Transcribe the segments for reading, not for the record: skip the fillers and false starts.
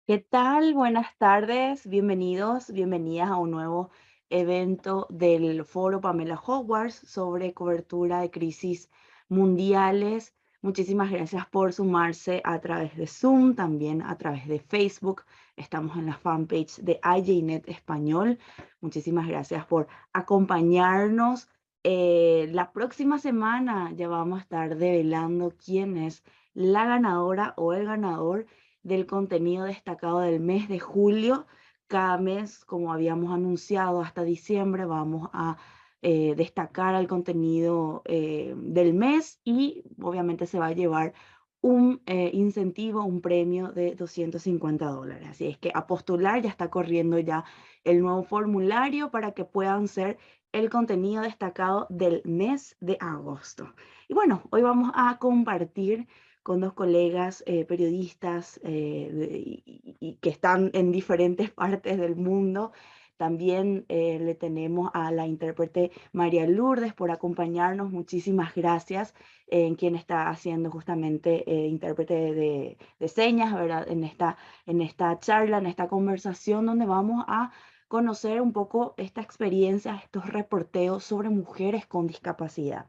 ¿Qué tal? Buenas tardes, bienvenidos, bienvenidas a un nuevo evento del Foro Pamela Hogwarts sobre cobertura de crisis mundiales. Muchísimas gracias por sumarse a través de Zoom, también a través de Facebook. Estamos en la fanpage de IJNet Español. Muchísimas gracias por acompañarnos. La próxima semana ya vamos a estar develando quién es la ganadora o el ganador del contenido destacado del mes de julio. Cada mes, como habíamos anunciado, hasta diciembre vamos a destacar el contenido del mes y obviamente se va a llevar un incentivo, un premio de $250. Así es que a postular, ya está corriendo ya el nuevo formulario para que puedan ser el contenido destacado del mes de agosto. Y bueno, hoy vamos a compartir con dos colegas periodistas y que están en diferentes partes del mundo. También le tenemos a la intérprete María Lourdes por acompañarnos. Muchísimas gracias, en quien está haciendo justamente intérprete de señas, ¿verdad? En esta charla, en esta conversación donde vamos a conocer un poco esta experiencia, estos reporteos sobre mujeres con discapacidad,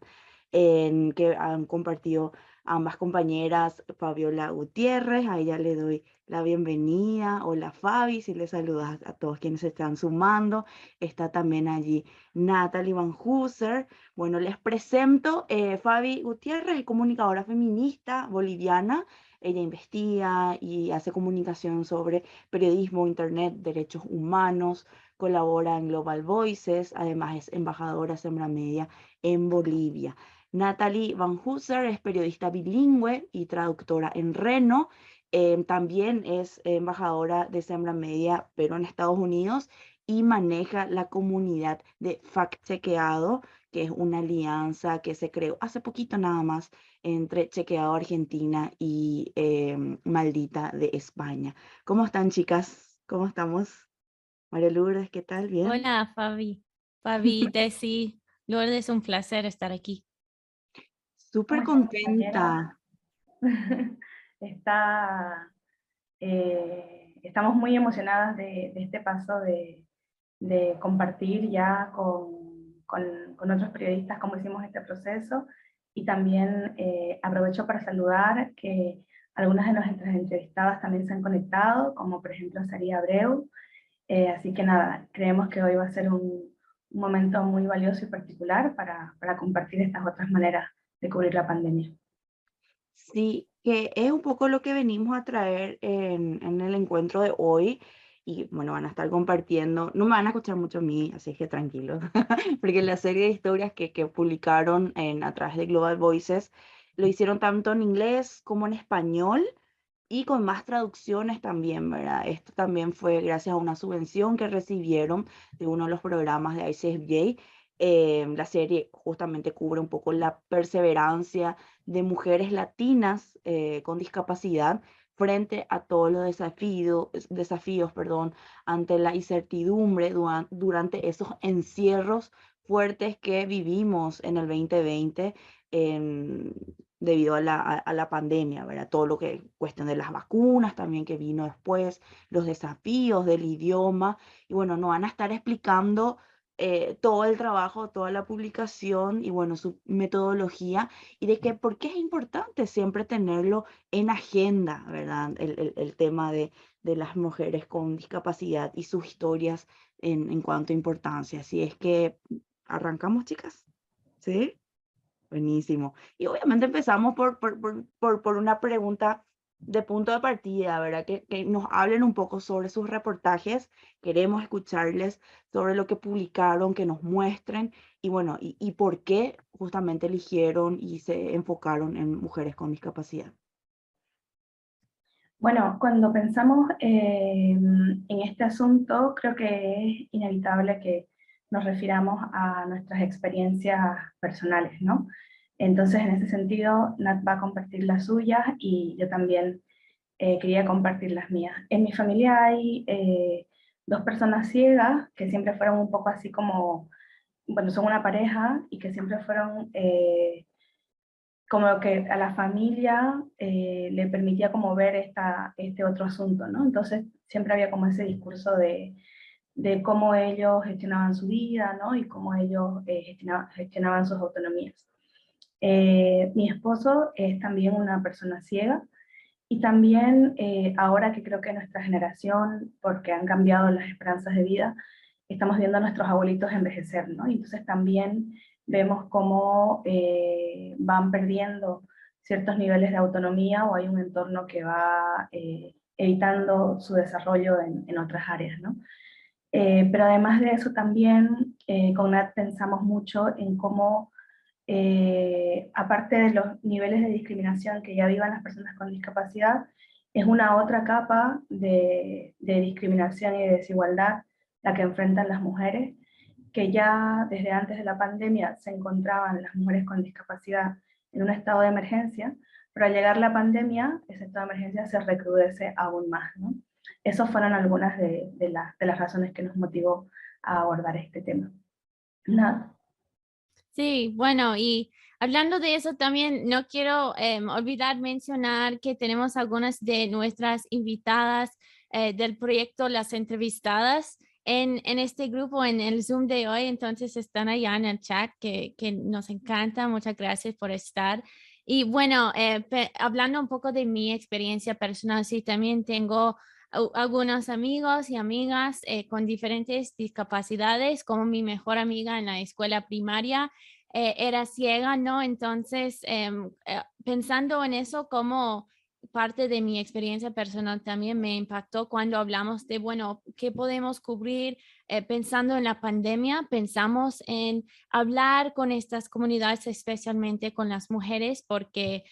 en que han compartido ambas compañeras. Fabiola Gutiérrez, a ella le doy la bienvenida. Hola Fabi, si le saludas a todos quienes se están sumando. Está también allí Natalie Van Hooser. Bueno, les presento, Fabi Gutiérrez es comunicadora feminista boliviana. Ella investiga y hace comunicación sobre periodismo, internet, derechos humanos, colabora en Global Voices, además es embajadora Sembra Media en Bolivia. Natalie Van Hooser es periodista bilingüe y traductora en reno. También es embajadora de Sembra Media, pero en Estados Unidos, y maneja la comunidad de Fact Chequeado, que es una alianza que se creó hace poquito nada más entre Chequeado Argentina y Maldita de España. ¿Cómo están, chicas? ¿Cómo estamos? María Lourdes, ¿qué tal? ¿Bien? Hola, Fabi. Fabi, Desi, Lourdes, es un placer estar aquí. Súper ¿Cómo están, contenta. compañeras? Estamos muy emocionadas de este paso de compartir ya con otros periodistas cómo hicimos este proceso, y también aprovecho para saludar que algunas de nuestras entrevistadas también se han conectado, como por ejemplo Saría Abreu. Así que nada, creemos que hoy va a ser un momento muy valioso y particular para compartir estas otras maneras de cubrir la pandemia. Sí, que es un poco lo que venimos a traer en el encuentro de hoy. Y bueno, van a estar compartiendo, no me van a escuchar mucho a mí, así que tranquilos, porque la serie de historias que publicaron a través de Global Voices lo hicieron tanto en inglés como en español y con más traducciones también, ¿verdad? Esto también fue gracias a una subvención que recibieron de uno de los programas de ICFJ. La serie justamente cubre un poco la perseverancia de mujeres latinas con discapacidad frente a todos los desafíos, perdón, ante la incertidumbre durante esos encierros fuertes que vivimos en el 2020, em, debido a la pandemia, ¿verdad? Todo lo que cuestión de las vacunas también que vino después, los desafíos del idioma. Y bueno, nos van a estar explicando todo el trabajo, toda la publicación y bueno, su metodología, y de que por qué es importante siempre tenerlo en agenda, ¿verdad? El tema de las mujeres con discapacidad y sus historias en cuanto a importancia. Así es que arrancamos, chicas. ¿Sí? Buenísimo. Y obviamente empezamos por una pregunta de punto de partida, ¿verdad? Que nos hablen un poco sobre sus reportajes. Queremos escucharles sobre lo que publicaron, que nos muestren y bueno, y por qué justamente eligieron y se enfocaron en mujeres con discapacidad. Bueno, cuando pensamos en este asunto, creo que es inevitable que nos refiramos a nuestras experiencias personales, ¿no? Entonces, en ese sentido, Nat va a compartir las suyas y yo también quería compartir las mías. En mi familia hay dos personas ciegas que siempre fueron un poco así como, bueno, son una pareja y que siempre fueron como que a la familia le permitía como ver este otro asunto, ¿no? Entonces siempre había como ese discurso de cómo ellos gestionaban su vida, ¿no? Y cómo ellos gestionaban sus autonomías. Mi esposo es también una persona ciega, y también ahora que creo que nuestra generación, porque han cambiado las esperanzas de vida, estamos viendo a nuestros abuelitos envejecer, ¿no? Y entonces también vemos cómo van perdiendo ciertos niveles de autonomía, o hay un entorno que va evitando su desarrollo en otras áreas, ¿no? Pero además de eso también con Nat pensamos mucho en cómo, aparte de los niveles de discriminación que ya vivan las personas con discapacidad, es una otra capa de discriminación y de desigualdad la que enfrentan las mujeres, que ya desde antes de la pandemia se encontraban las mujeres con discapacidad en un estado de emergencia, pero al llegar la pandemia, ese estado de emergencia se recrudece aún más, ¿no? Esas fueron algunas de las razones que nos motivó a abordar este tema. Nada. Sí, bueno, y hablando de eso también, no quiero olvidar mencionar que tenemos algunas de nuestras invitadas del proyecto Las Entrevistadas en este grupo, en el Zoom de hoy, entonces están allá en el chat, que nos encanta, muchas gracias por estar. Y bueno, hablando un poco de mi experiencia personal, sí, también tengo algunos amigos y amigas con diferentes discapacidades, como mi mejor amiga en la escuela primaria era ciega, ¿no? Entonces, pensando en eso como parte de mi experiencia personal también me impactó cuando hablamos de, bueno, ¿qué podemos cubrir? Pensando en la pandemia, pensamos en hablar con estas comunidades, especialmente con las mujeres, porque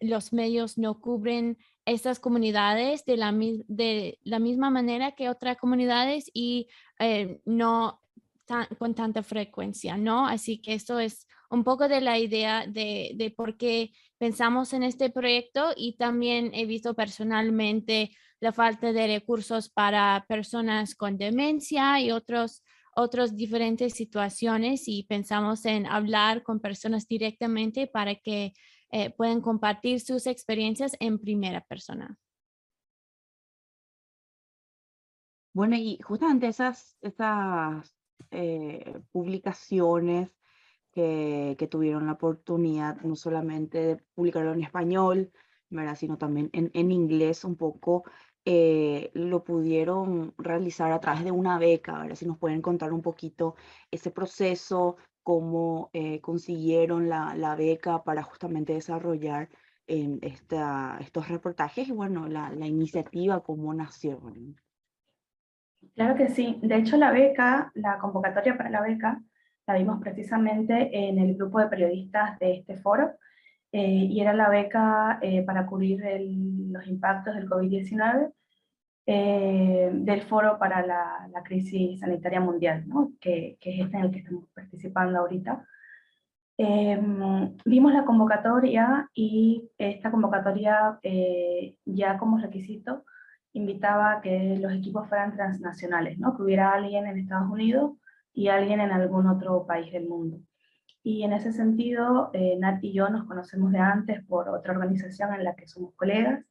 los medios no cubren estas comunidades de la misma manera que otras comunidades y no con tanta frecuencia, ¿no? Así que esto es un poco de la idea de por qué pensamos en este proyecto, y también he visto personalmente la falta de recursos para personas con demencia y otras diferentes situaciones, y pensamos en hablar con personas directamente para que puedan compartir sus experiencias en primera persona. Bueno, y justamente publicaciones que tuvieron la oportunidad no solamente de publicarlo en español, ¿verdad? Sino también en inglés un poco, lo pudieron realizar a través de una beca, ¿verdad? Si nos pueden contar un poquito ese proceso, cómo consiguieron la beca para justamente desarrollar estos reportajes y bueno, la iniciativa, cómo nació, ¿verdad? Claro que sí. De hecho, la convocatoria para la beca, la vimos precisamente en el grupo de periodistas de este foro, y era la beca para cubrir los impactos del COVID-19 del foro para la crisis sanitaria mundial, ¿no? Que es este en el que estamos participando ahorita. Vimos la convocatoria, y esta convocatoria ya como requisito invitaba a que los equipos fueran transnacionales, ¿no? Que hubiera alguien en Estados Unidos y alguien en algún otro país del mundo. Y en ese sentido, Nat y yo nos conocemos de antes por otra organización en la que somos colegas,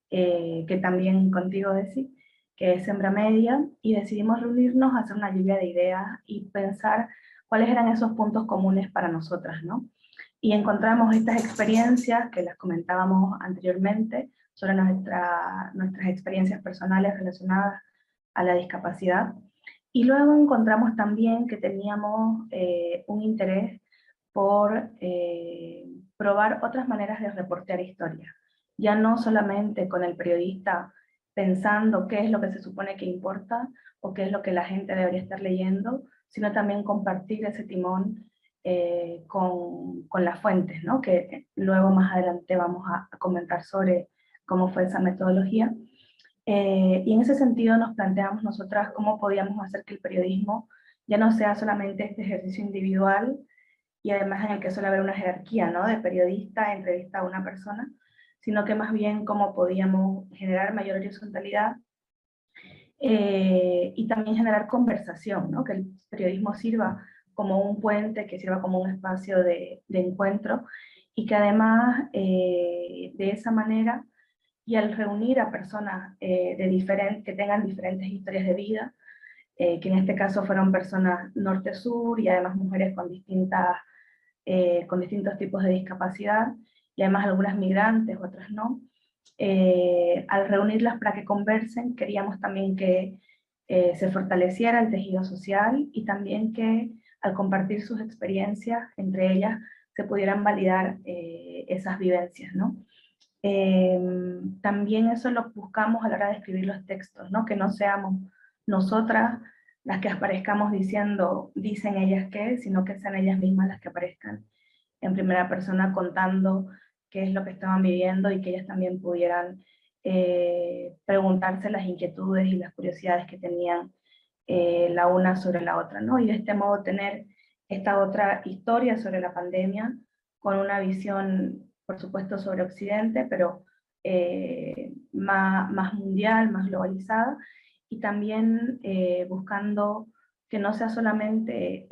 que también contigo, Desi, que es Sembra Media, y decidimos reunirnos, hacer una lluvia de ideas y pensar cuáles eran esos puntos comunes para nosotras, ¿no? Y encontramos estas experiencias que las comentábamos anteriormente sobre nuestras experiencias personales relacionadas a la discapacidad. Y luego encontramos también que teníamos un interés por probar otras maneras de reportear historias. Ya no solamente con el periodista pensando qué es lo que se supone que importa o qué es lo que la gente debería estar leyendo, sino también compartir ese timón con las fuentes, ¿no? Que luego más adelante vamos a comentar sobre cómo fue esa metodología. Y en ese sentido nos planteamos nosotras cómo podíamos hacer que el periodismo ya no sea solamente este ejercicio individual, y además en el que suele haber una jerarquía, ¿no? De periodista, entrevista a una persona, sino que más bien cómo podíamos generar mayor horizontalidad y también generar conversación, ¿no? Que el periodismo sirva como un puente, que sirva como un espacio de encuentro, y que además de esa manera y al reunir a personas que tengan diferentes historias de vida, que en este caso fueron personas norte-sur y además mujeres con distintos tipos de discapacidad, y además algunas migrantes, otras no. Al reunirlas para que conversen, queríamos también que se fortaleciera el tejido social y también que al compartir sus experiencias entre ellas se pudieran validar esas vivencias, ¿no? También eso lo buscamos a la hora de escribir los textos, ¿no? Que no seamos nosotras las que aparezcamos diciendo, dicen ellas qué, sino que sean ellas mismas las que aparezcan en primera persona contando qué es lo que estaban viviendo y que ellas también pudieran preguntarse las inquietudes y las curiosidades que tenían la una sobre la otra, ¿no? Y de este modo tener esta otra historia sobre la pandemia con una visión, por supuesto, sobre Occidente, pero más mundial, más globalizada, y también buscando que no sea solamente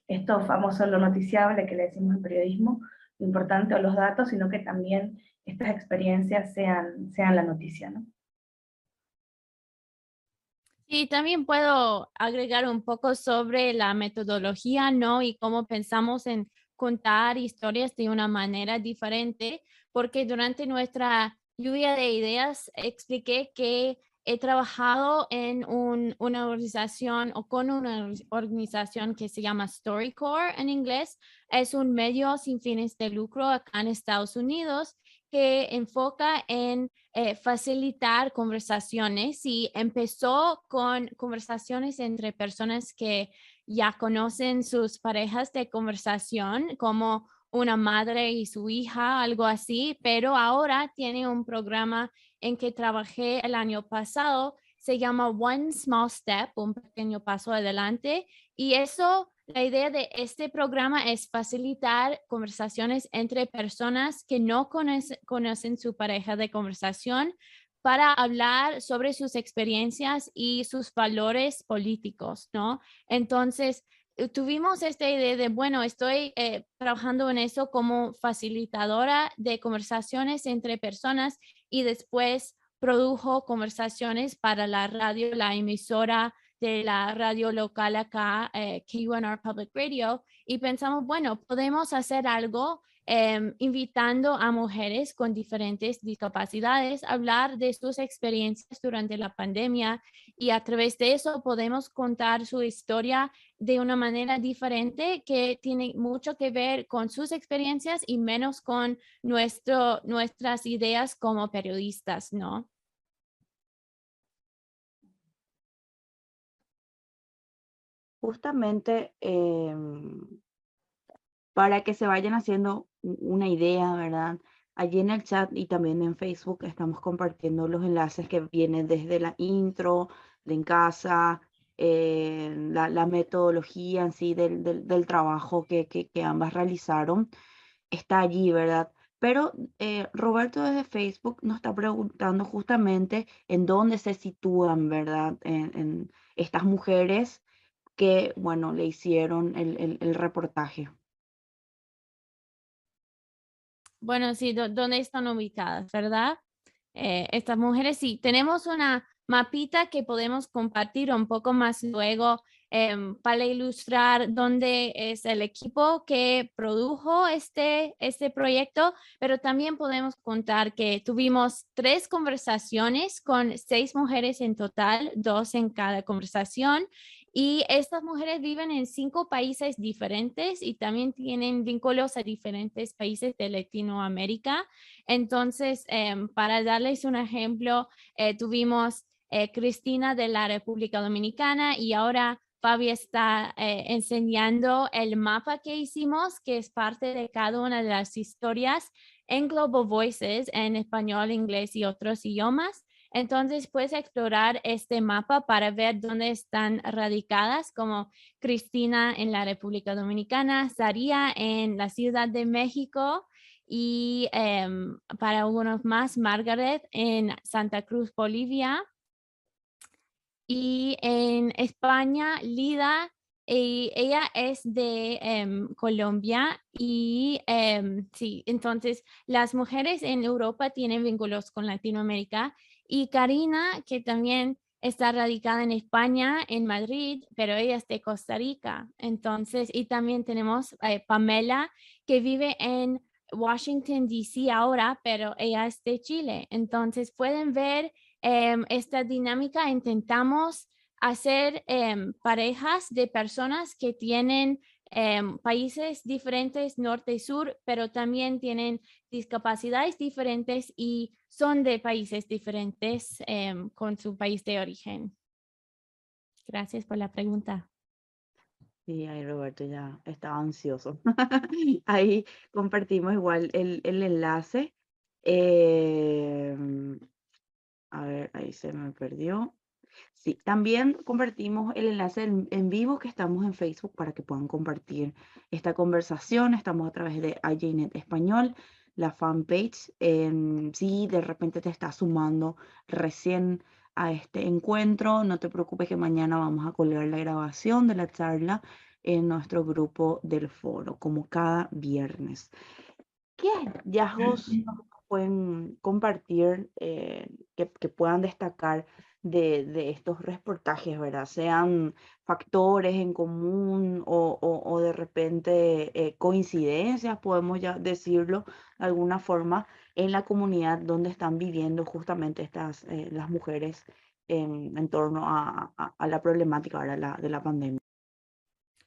esto famoso, lo noticiable que le decimos en periodismo, lo importante o los datos, sino que también estas experiencias sean la noticia, ¿no? Y también puedo agregar un poco sobre la metodología, ¿no? Y cómo pensamos en contar historias de una manera diferente, porque durante nuestra lluvia de ideas expliqué que he trabajado en una organización o con una organización que se llama StoryCorps en inglés. Es un medio sin fines de lucro acá en Estados Unidos que enfoca en facilitar conversaciones y empezó con conversaciones entre personas que ya conocen sus parejas de conversación, como una madre y su hija, algo así, pero ahora tiene un programa en que trabajé el año pasado, se llama One Small Step, un pequeño paso adelante, y eso, la idea de este programa es facilitar conversaciones entre personas que no conocen su pareja de conversación para hablar sobre sus experiencias y sus valores políticos, ¿no? Entonces, tuvimos esta idea de, bueno, estoy trabajando en eso como facilitadora de conversaciones entre personas y después produjo conversaciones para la radio, la emisora de la radio local acá, KUNR Public Radio, y pensamos, bueno, podemos hacer algo invitando a mujeres con diferentes discapacidades a hablar de sus experiencias durante la pandemia y a través de eso podemos contar su historia de una manera diferente que tiene mucho que ver con sus experiencias y menos con nuestras ideas como periodistas, ¿no? Justamente para que se vayan haciendo una idea, ¿verdad? Allí en el chat y también en Facebook estamos compartiendo los enlaces que vienen desde la intro, de en casa, la metodología en sí del trabajo que ambas realizaron, está allí, ¿verdad? Pero Roberto desde Facebook nos está preguntando justamente en dónde se sitúan, ¿verdad? En estas mujeres que, bueno, le hicieron el reportaje. Bueno, sí, ¿dónde están ubicadas, verdad? Estas mujeres, sí, tenemos una mapita que podemos compartir un poco más luego para ilustrar dónde es el equipo que produjo este proyecto, pero también podemos contar que tuvimos 3 conversaciones con 6 mujeres en total, 2 en cada conversación. Y estas mujeres viven en 5 países diferentes y también tienen vínculos a diferentes países de Latinoamérica. Entonces, para darles un ejemplo, tuvimos Cristina de la República Dominicana y ahora Fabi está enseñando el mapa que hicimos, que es parte de cada una de las historias en Global Voices, en español, inglés y otros idiomas. Entonces puedes explorar este mapa para ver dónde están radicadas, como Cristina en la República Dominicana, Saría en la Ciudad de México y para algunos más, Margaret en Santa Cruz, Bolivia. Y en España, Lida y ella es de Colombia y sí, entonces las mujeres en Europa tienen vínculos con Latinoamérica y Karina, que también está radicada en España, en Madrid, pero ella es de Costa Rica. Entonces, y también tenemos Pamela, que vive en Washington, D.C. ahora, pero ella es de Chile. Entonces, pueden ver esta dinámica. Intentamos hacer parejas de personas que tienen países diferentes, norte y sur, pero también tienen discapacidades diferentes y son de países diferentes con su país de origen. Gracias por la pregunta. Sí, ahí Roberto ya estaba ansioso. Ahí compartimos igual el enlace. Em, a ver, ahí se me perdió. Sí, también compartimos el enlace en vivo que estamos en Facebook para que puedan compartir esta conversación. Estamos a través de IJNet Español, la fanpage. Si de repente te estás sumando recién a este encuentro, no te preocupes que mañana vamos a colgar la grabación de la charla en nuestro grupo del foro, como cada viernes. ¿Qué hallazgos nos pueden compartir que puedan destacar de estos reportajes, ¿verdad? Sean factores en común o de repente coincidencias, podemos ya decirlo de alguna forma, en la comunidad donde están viviendo justamente las mujeres en torno a la problemática ahora de la pandemia.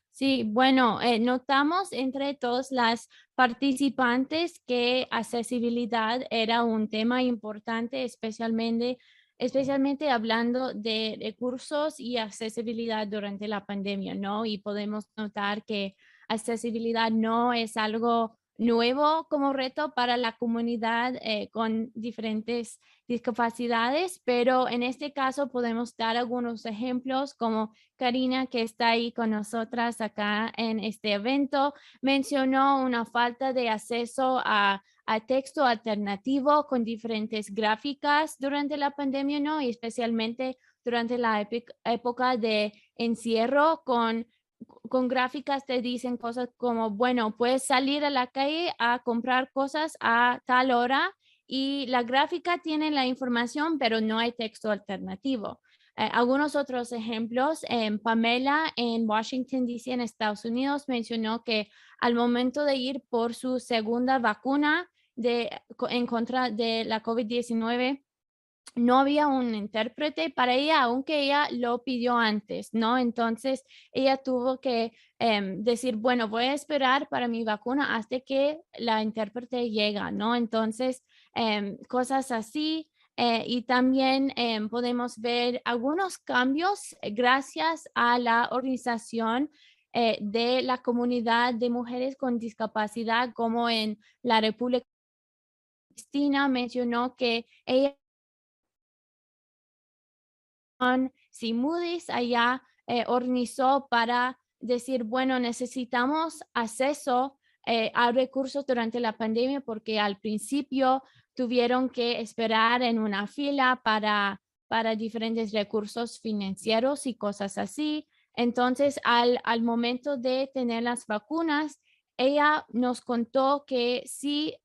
Sí, bueno, notamos entre todas las participantes que accesibilidad era un tema importante, especialmente hablando de recursos y accesibilidad durante la pandemia, ¿no? Y podemos notar que accesibilidad no es algo nuevo como reto para la comunidad con diferentes discapacidades, pero en este caso podemos dar algunos ejemplos como Karina, que está ahí con nosotras acá en este evento, mencionó una falta de acceso a texto alternativo con diferentes gráficas durante la pandemia, ¿no? Y especialmente durante la época de encierro con gráficas te dicen cosas como, bueno, puedes salir a la calle a comprar cosas a tal hora y la gráfica tiene la información, pero no hay texto alternativo. Algunos otros ejemplos, Pamela en Washington, D.C., en Estados Unidos, mencionó que al momento de ir por su segunda vacuna en contra de la COVID-19, no había un intérprete para ella, aunque ella lo pidió antes, ¿no? Entonces, ella tuvo que decir, bueno, voy a esperar para mi vacuna hasta que la intérprete llega, ¿no? Entonces, cosas así. Y también podemos ver algunos cambios gracias a la organización de la comunidad de mujeres con discapacidad, como en la República. Cristina mencionó que ella si Moody's allá organizó para decir, bueno, necesitamos acceso a recursos durante la pandemia porque al principio tuvieron que esperar en una fila para diferentes recursos financieros y cosas así. Entonces, al momento de tener las vacunas, ella nos contó que sí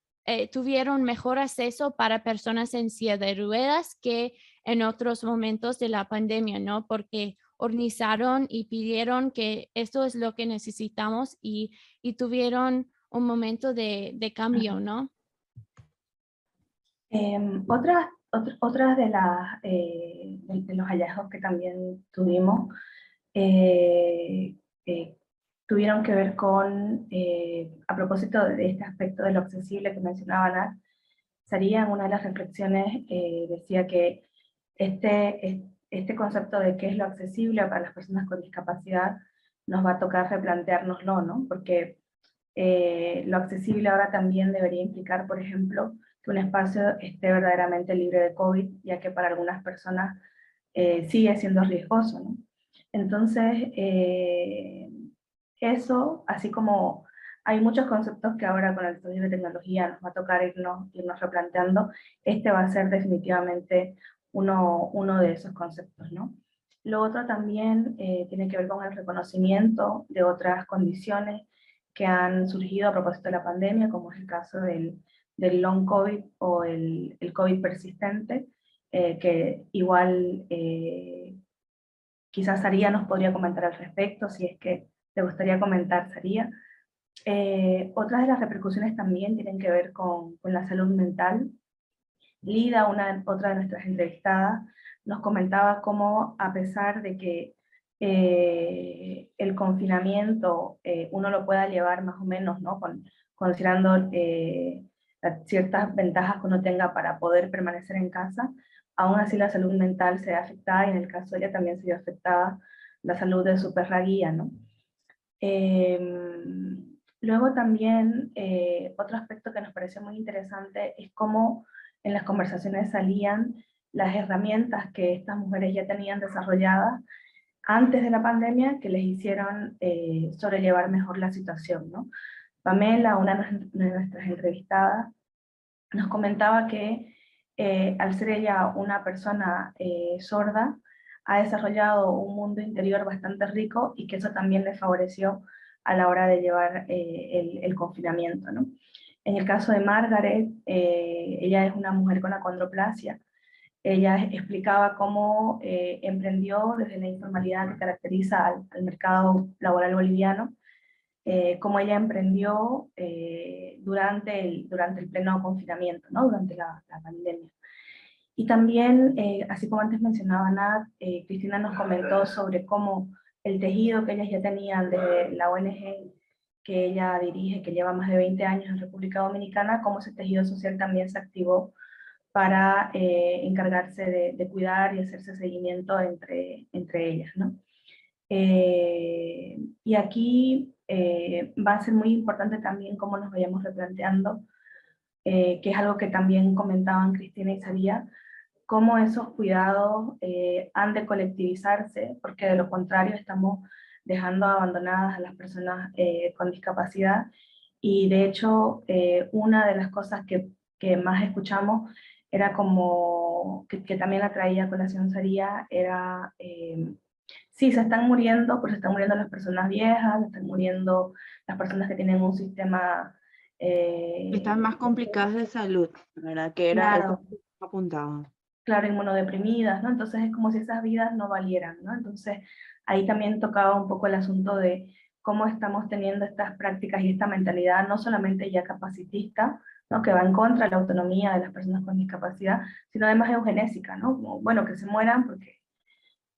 tuvieron mejor acceso para personas en silla de ruedas que en otros momentos de la pandemia, ¿no? Porque organizaron y pidieron que esto es lo que necesitamos y tuvieron un momento de cambio, ¿no? Otras de los hallazgos que también tuvimos eh, eh, tuvieron que ver con, a propósito de este aspecto de lo accesible que mencionaba Ana, Saría en una de las reflexiones decía que este concepto de qué es lo accesible para las personas con discapacidad nos va a tocar replanteárnoslo, ¿no? Porque lo accesible ahora también debería implicar, por ejemplo, que un espacio esté verdaderamente libre de COVID, ya que para algunas personas sigue siendo riesgoso, ¿no? Entonces, eso, así como hay muchos conceptos que ahora con el estudio de tecnología nos va a tocar irnos replanteando, este va a ser definitivamente uno de esos conceptos, ¿no? Lo otro también tiene que ver con el reconocimiento de otras condiciones que han surgido a propósito de la pandemia, como es el caso del long COVID o el COVID persistente, que igual quizás Saría nos podría comentar al respecto, si es que te gustaría comentar, Saría. Otras de las repercusiones también tienen que ver con la salud mental. Lida, otra de nuestras entrevistadas, nos comentaba cómo a pesar de que el confinamiento uno lo pueda llevar más o menos, ¿no? Considerando ciertas ventajas que uno tenga para poder permanecer en casa, aún así la salud mental se ve afectada y en el caso de ella también se vio afectada la salud de su perra guía, ¿no? Luego también otro aspecto que nos pareció muy interesante es cómo en las conversaciones salían las herramientas que estas mujeres ya tenían desarrolladas antes de la pandemia que les hicieron sobrellevar mejor la situación, ¿no? Pamela, una de nuestras entrevistadas, nos comentaba que al ser ella una persona sorda, ha desarrollado un mundo interior bastante rico y que eso también le favoreció a la hora de llevar el confinamiento, ¿no? En el caso de Margaret, ella es una mujer con acondroplasia. Ella explicaba cómo emprendió desde la informalidad que caracteriza al mercado laboral boliviano, cómo ella emprendió durante el pleno confinamiento, ¿no? Durante la pandemia. Y también, así como antes mencionaba Nat, Cristina nos comentó sobre cómo el tejido que ellas ya tenían de la ONG que ella dirige, que lleva más de 20 años en República Dominicana, cómo ese tejido social también se activó para encargarse de cuidar y hacerse seguimiento entre ellas, ¿no? Y aquí va a ser muy importante también cómo nos vayamos replanteando, que es algo que también comentaban Cristina y Saría, cómo esos cuidados han de colectivizarse, porque de lo contrario estamos dejando abandonadas a las personas con discapacidad. Y de hecho, una de las cosas que más escuchamos era como, que también la traía a colación Saría, era, sí, se están muriendo, pero se están muriendo las personas viejas, se están muriendo las personas que tienen un sistema... Están más complicadas de salud, ¿verdad? Que era eso claro, que apuntaba. claro, inmunodeprimidas, ¿no? Entonces es como si esas vidas no valieran, ¿no? Entonces ahí también tocaba un poco el asunto de cómo estamos teniendo estas prácticas y esta mentalidad, no solamente ya capacitista, ¿no? Que va en contra de la autonomía de las personas con discapacidad, sino además eugenésica, ¿no? Como, bueno, que se mueran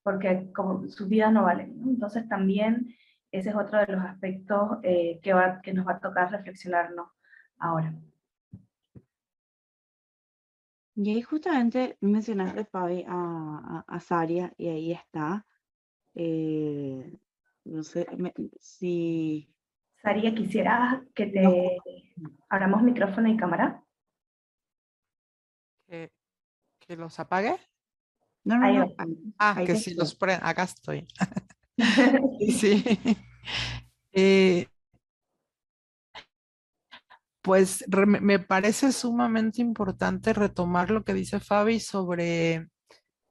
porque como sus vidas no valen, ¿no? Entonces también ese es otro de los aspectos que nos va a tocar reflexionarnos ahora. Y ahí justamente mencionaste, Fabi, a Saria, y ahí está. Eh, no sé si... Saria, quisiera que No, te abramos micrófono y cámara. ¿Que, que los apague? no, no, Ahí va. no, Ah, ahí que te si espero. los prende. Acá estoy. Sí, sí. Eh, pues me parece sumamente importante retomar lo que dice Fabi sobre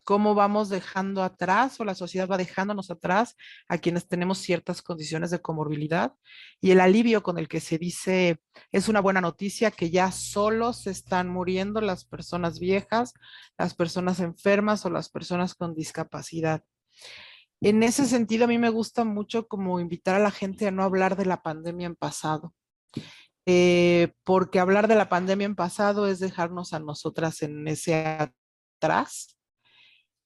cómo vamos dejando atrás o la sociedad va dejándonos atrás a quienes tenemos ciertas condiciones de comorbilidad y el alivio con el que se dice es una buena noticia que ya solo se están muriendo las personas viejas, las personas enfermas o las personas con discapacidad. En ese sentido, a mí me gusta mucho como invitar a la gente a no hablar de la pandemia en pasado, porque hablar de la pandemia en pasado es dejarnos a nosotras en ese atrás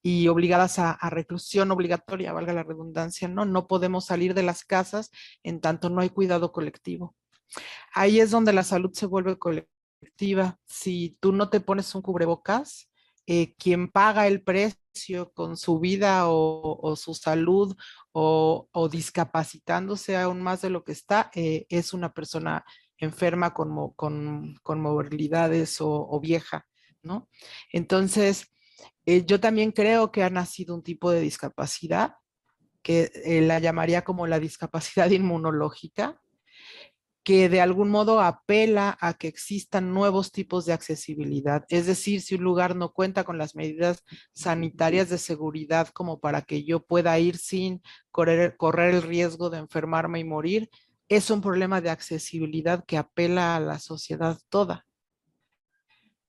y obligadas a reclusión obligatoria, valga la redundancia, ¿no? No podemos salir de las casas en tanto no hay cuidado colectivo. Ahí es donde la salud se vuelve colectiva. Si tú no te pones un cubrebocas, quien paga el precio con su vida o su salud o discapacitándose aún más de lo que está, es una persona enferma con movilidades o vieja, ¿no? Entonces, yo también creo que ha nacido un tipo de discapacidad que la llamaría como la discapacidad inmunológica, que de algún modo apela a que existan nuevos tipos de accesibilidad. Es decir, si un lugar no cuenta con las medidas sanitarias de seguridad como para que yo pueda ir sin correr el riesgo de enfermarme y morir, es un problema de accesibilidad que apela a la sociedad toda.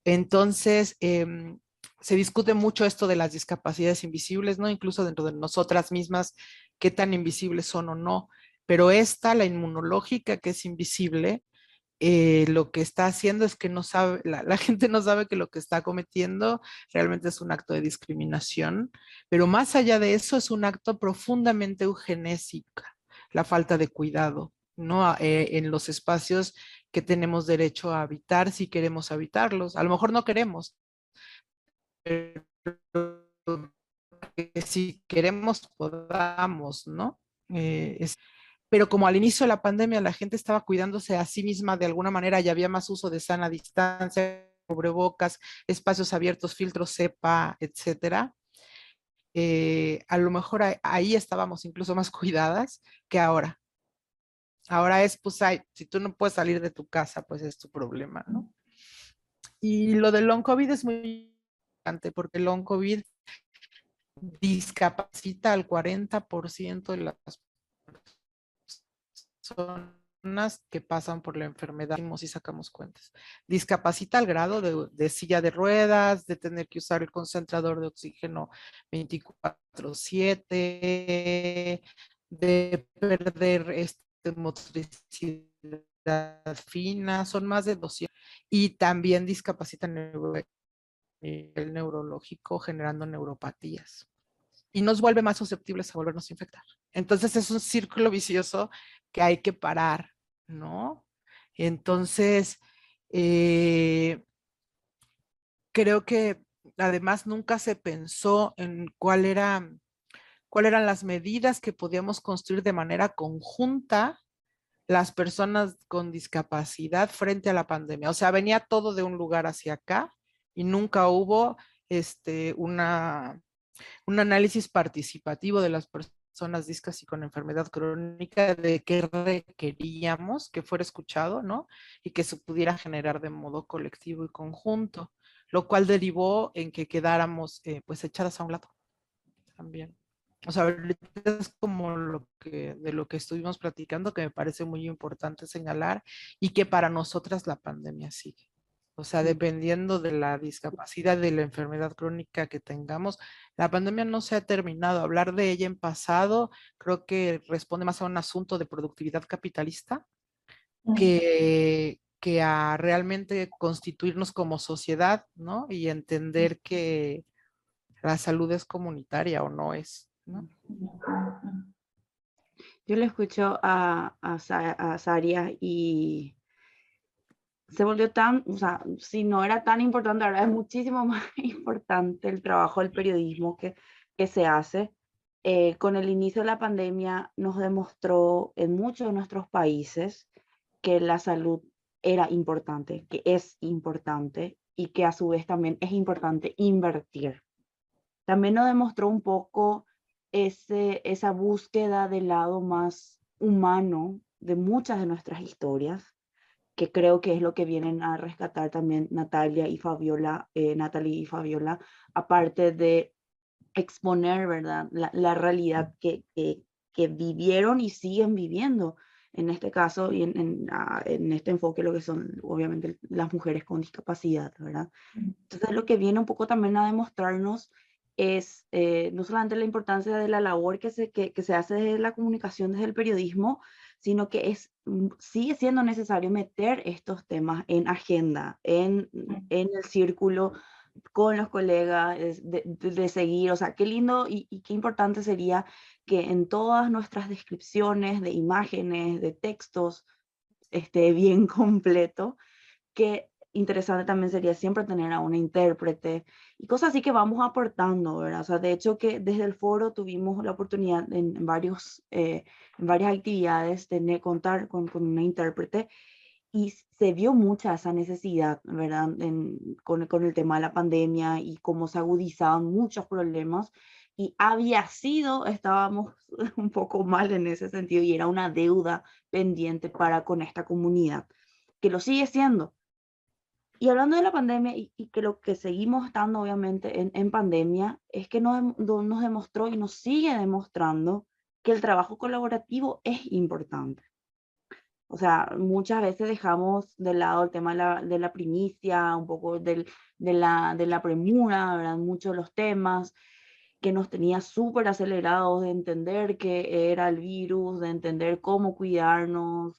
Entonces, se discute mucho esto de las discapacidades invisibles, ¿no? Incluso dentro de nosotras mismas, qué tan invisibles son o no. Pero esta, la inmunológica, que es invisible, lo que está haciendo es que no sabe, la gente no sabe que lo que está cometiendo realmente es un acto de discriminación, pero más allá de eso es un acto profundamente eugenésico, la falta de cuidado, ¿no? En los espacios que tenemos derecho a habitar si queremos habitarlos. A lo mejor no queremos, pero si queremos podamos, ¿no? Pero como al inicio de la pandemia la gente estaba cuidándose a sí misma de alguna manera y había más uso de sana distancia, cubrebocas, espacios abiertos, filtros cepa, etcétera, a lo mejor ahí estábamos incluso más cuidadas que ahora. Ahora es, pues, si tú no puedes salir de tu casa, pues es tu problema, ¿no? Y lo del long COVID es muy importante porque el long COVID discapacita al 40% de las personas que pasan por la enfermedad, si sacamos cuentas. Discapacita al grado de silla de ruedas, de tener que usar el concentrador de oxígeno 24/7, de perder motricidad fina, son más de 200. Y también discapacita el neurológico generando neuropatías. Y nos vuelve más susceptibles a volvernos a infectar. Entonces es un círculo vicioso que hay que parar, ¿no? Entonces, creo que además nunca se pensó en cuáles eran las medidas que podíamos construir de manera conjunta las personas con discapacidad frente a la pandemia. O sea, venía todo de un lugar hacia acá y nunca hubo un análisis participativo de las personas discas y con enfermedad crónica de qué requeríamos que fuera escuchado, ¿no? Y que se pudiera generar de modo colectivo y conjunto, lo cual derivó en que quedáramos pues echadas a un lado también. O sea, ahorita es como de lo que estuvimos platicando, que me parece muy importante señalar y que para nosotras la pandemia sigue. O sea, dependiendo de la discapacidad, de la enfermedad crónica que tengamos, la pandemia no se ha terminado. Hablar de ella en pasado creo que responde más a un asunto de productividad capitalista que a realmente constituirnos como sociedad, ¿no? Y entender que la salud es comunitaria o no es, ¿no? Yo le escucho a Saria y se volvió tan, o sea, si no era tan importante, ahora es muchísimo más importante el trabajo del periodismo que se hace. Con el inicio de la pandemia nos demostró en muchos de nuestros países que la salud era importante, que es importante y que a su vez también es importante invertir. También nos demostró un poco esa búsqueda del lado más humano de muchas de nuestras historias, que creo que es lo que vienen a rescatar también Natalia y Fabiola, Natalie y Fabiola, aparte de exponer, ¿verdad?, la realidad que vivieron y siguen viviendo en este caso y en este enfoque, lo que son obviamente las mujeres con discapacidad, ¿verdad? Entonces lo que viene un poco también a demostrarnos es no solamente la importancia de la labor que se hace desde la comunicación, desde el periodismo, sino que sigue siendo necesario meter estos temas en agenda, en el círculo con los colegas, de seguir, o sea, qué lindo y qué importante sería que en todas nuestras descripciones de imágenes, de textos, esté bien completo. Qué interesante también sería siempre tener a una intérprete y cosas así que vamos aportando, ¿verdad? O sea, de hecho que desde el foro tuvimos la oportunidad en varias actividades de contar con una intérprete y se vio mucha esa necesidad, ¿verdad? Con el tema de la pandemia y cómo se agudizaban muchos problemas y estábamos un poco mal en ese sentido y era una deuda pendiente para con esta comunidad, que lo sigue siendo. Y hablando de la pandemia y que lo que seguimos estando obviamente en pandemia, es que nos demostró y nos sigue demostrando que el trabajo colaborativo es importante. O sea, muchas veces dejamos de lado el tema de la primicia, un poco de la premura, ¿verdad? Muchos de los temas que nos tenía súper acelerados de entender qué era el virus, de entender cómo cuidarnos,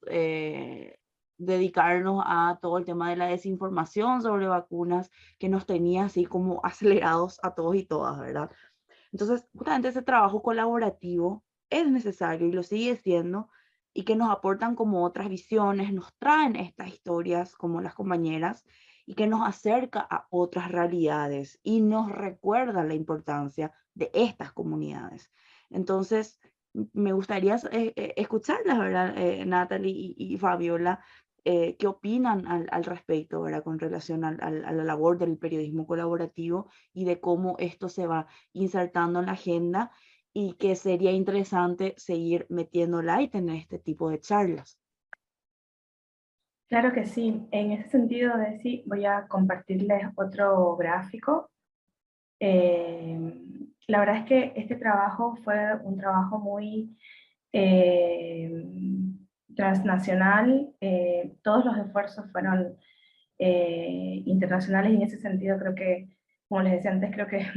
dedicarnos a todo el tema de la desinformación sobre vacunas, que nos tenía así como acelerados a todos y todas, ¿verdad? Entonces, justamente ese trabajo colaborativo es necesario y lo sigue siendo, y que nos aportan como otras visiones, nos traen estas historias como las compañeras y que nos acerca a otras realidades y nos recuerda la importancia de estas comunidades. Entonces, me gustaría escucharlas, ¿verdad? Natalie y Fabiola, qué opinan al respecto, ¿verdad? Con relación a la labor del periodismo colaborativo y de cómo esto se va insertando en la agenda y que sería interesante seguir metiéndola y tener este tipo de charlas. Claro que sí. En ese sentido, Desi, voy a compartirles otro gráfico. La verdad es que este trabajo fue un trabajo muy transnacional. Todos los esfuerzos fueron internacionales y en ese sentido creo que, como les decía antes, creo que es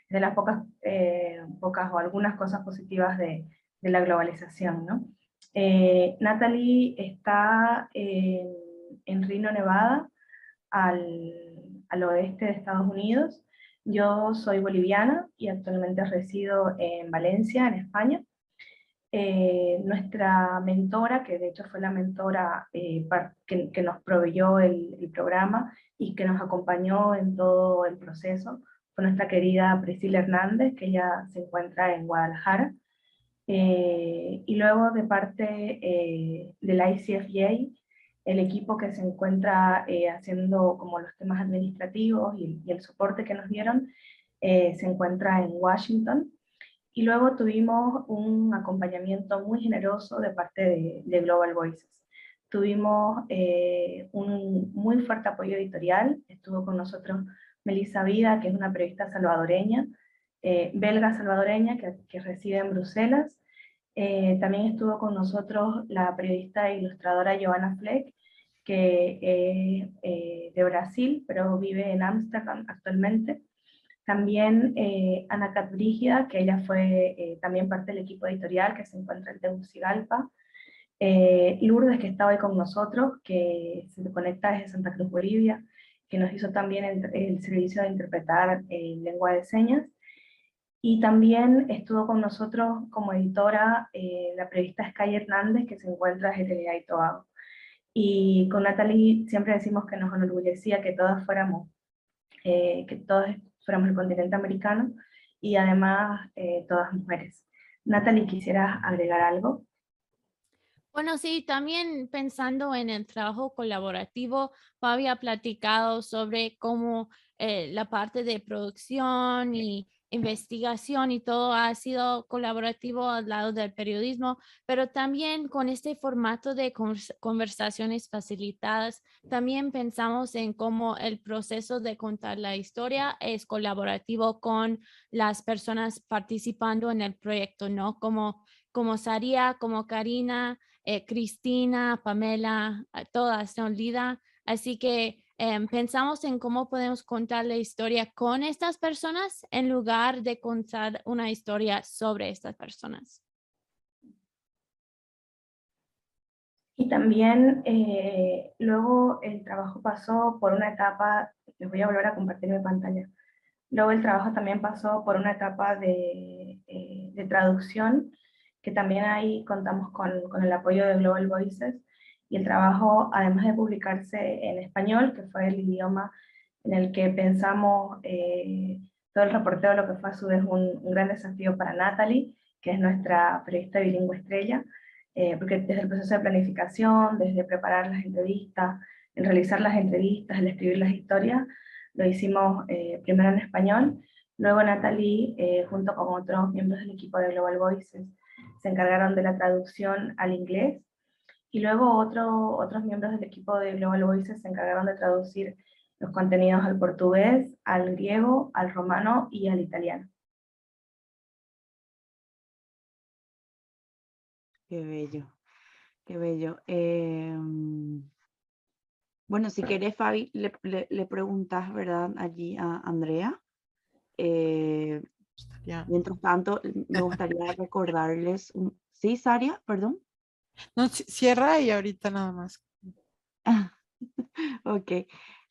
de las pocas o algunas cosas positivas de la globalización, ¿no? Natalie está en Reno, Nevada, al oeste de Estados Unidos. Yo soy boliviana y actualmente resido en Valencia, en España. Nuestra mentora, que de hecho fue la mentora que nos proveyó el programa y que nos acompañó en todo el proceso, fue nuestra querida Priscila Hernández, que ella se encuentra en Guadalajara. Y luego de parte del ICFJ, el equipo que se encuentra haciendo como los temas administrativos y el soporte que nos dieron, se encuentra en Washington. Y luego tuvimos un acompañamiento muy generoso de parte de Global Voices. Tuvimos un muy fuerte apoyo editorial. Estuvo con nosotros Melissa Vida, que es una periodista salvadoreña, belga salvadoreña, que reside en Bruselas. También estuvo con nosotros la periodista e ilustradora Johanna Fleck, que es de Brasil, pero vive en Ámsterdam actualmente. También Ana Cat Brígida, que ella fue también parte del equipo editorial que se encuentra en Tegucigalpa. Lourdes, que estaba hoy con nosotros, que se conecta desde Santa Cruz, Bolivia, que nos hizo también el servicio de interpretar lengua de señas. Y también estuvo con nosotros como editora la periodista Sky Hernández, que se encuentra en Trinidad y Tobago. Y con Natalie siempre decimos que nos enorgullecía que todas fuéramos el continente americano y además todas mujeres. Natalie, ¿quisieras agregar algo? Bueno, sí, también pensando en el trabajo colaborativo, Fabi ha platicado sobre cómo la parte de producción y investigación y todo ha sido colaborativo al lado del periodismo, pero también con este formato de conversaciones facilitadas, también pensamos en cómo el proceso de contar la historia es colaborativo con las personas participando en el proyecto, ¿no? Como Saria, como Karina, Cristina, Pamela, todas son Lida. Así que pensamos en cómo podemos contar la historia con estas personas en lugar de contar una historia sobre estas personas. Y también luego el trabajo pasó por una etapa, les voy a volver a compartir mi pantalla, luego el trabajo también pasó por una etapa de traducción, que también ahí contamos con el apoyo de Global Voices, y el trabajo, además de publicarse en español, que fue el idioma en el que pensamos todo el reporteo, lo que fue a su vez un gran desafío para Natalie, que es nuestra periodista bilingüe estrella, porque desde el proceso de planificación, desde preparar las entrevistas, el realizar las entrevistas, el escribir las historias, lo hicimos primero en español, Luego Natalie, junto con otros miembros del equipo de Global Voices, se encargaron de la traducción al inglés, y luego otros miembros del equipo de Global Voices se encargaron de traducir los contenidos al portugués, al griego, al romano y al italiano. Qué bello, qué bello. Bueno, si querés, Fabi, le preguntas, ¿verdad? Allí a Andrea. Eh, Ya. mientras tanto, me gustaría recordarles, ¿sí, Saria? Perdón. No, cierra y ahorita nada más. Ok.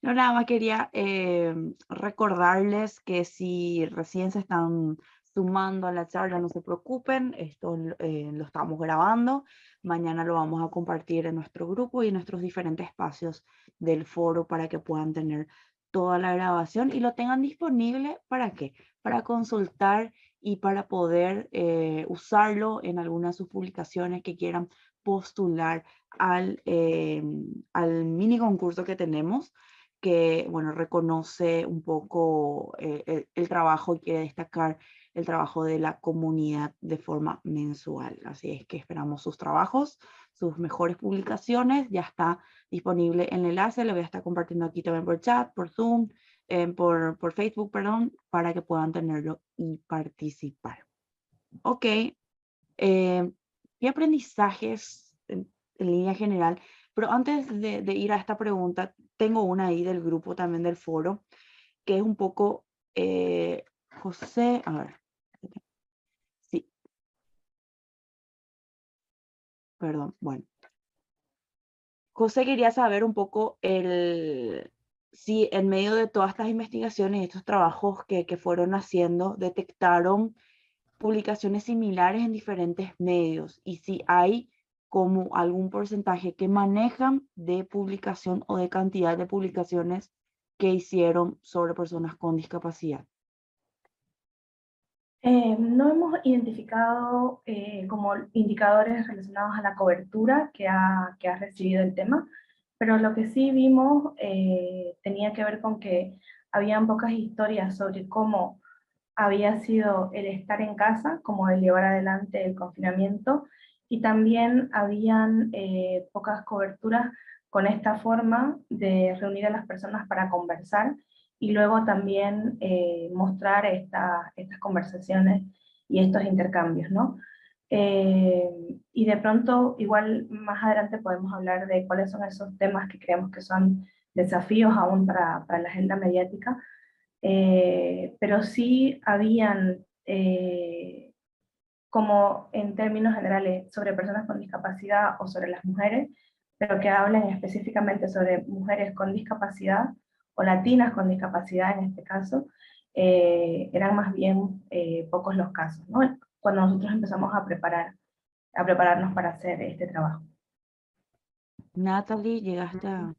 No, nada más quería recordarles que si recién se están sumando a la charla, no se preocupen, esto lo estamos grabando. Mañana lo vamos a compartir en nuestro grupo y en nuestros diferentes espacios del foro para que puedan tener toda la grabación y lo tengan disponible. ¿Para qué? Para consultar y para poder usarlo en alguna de sus publicaciones que quieran postular al mini concurso que tenemos, que, bueno, reconoce un poco el trabajo y quiere destacar el trabajo de la comunidad de forma mensual. Así es que esperamos sus trabajos, sus mejores publicaciones. Ya está disponible el enlace, lo voy a estar compartiendo aquí también por chat, por Zoom, por Facebook, perdón, para que puedan tenerlo y participar. Ok. ¿Qué aprendizajes en línea general? Pero antes de ir a esta pregunta, tengo una ahí del grupo también del foro, que es un poco, José, a ver, sí, perdón, bueno. José quería saber un poco si en medio de todas estas investigaciones y estos trabajos que fueron haciendo, detectaron publicaciones similares en diferentes medios y si hay como algún porcentaje que manejan de publicación o de cantidad de publicaciones que hicieron sobre personas con discapacidad. No hemos identificado como indicadores relacionados a la cobertura que ha recibido el tema, pero lo que sí vimos tenía que ver con que habían pocas historias sobre cómo había sido el estar en casa, como el llevar adelante el confinamiento, y también habían pocas coberturas con esta forma de reunir a las personas para conversar y luego también mostrar estas conversaciones y estos intercambios, ¿no? Y de pronto, igual más adelante podemos hablar de cuáles son esos temas que creemos que son desafíos aún para la agenda mediática, pero sí habían, como en términos generales, sobre personas con discapacidad o sobre las mujeres, pero que hablen específicamente sobre mujeres con discapacidad o latinas con discapacidad en este caso, eran más bien pocos los casos, ¿no? Cuando nosotros empezamos a prepararnos para hacer este trabajo. Natalie, llegaste a...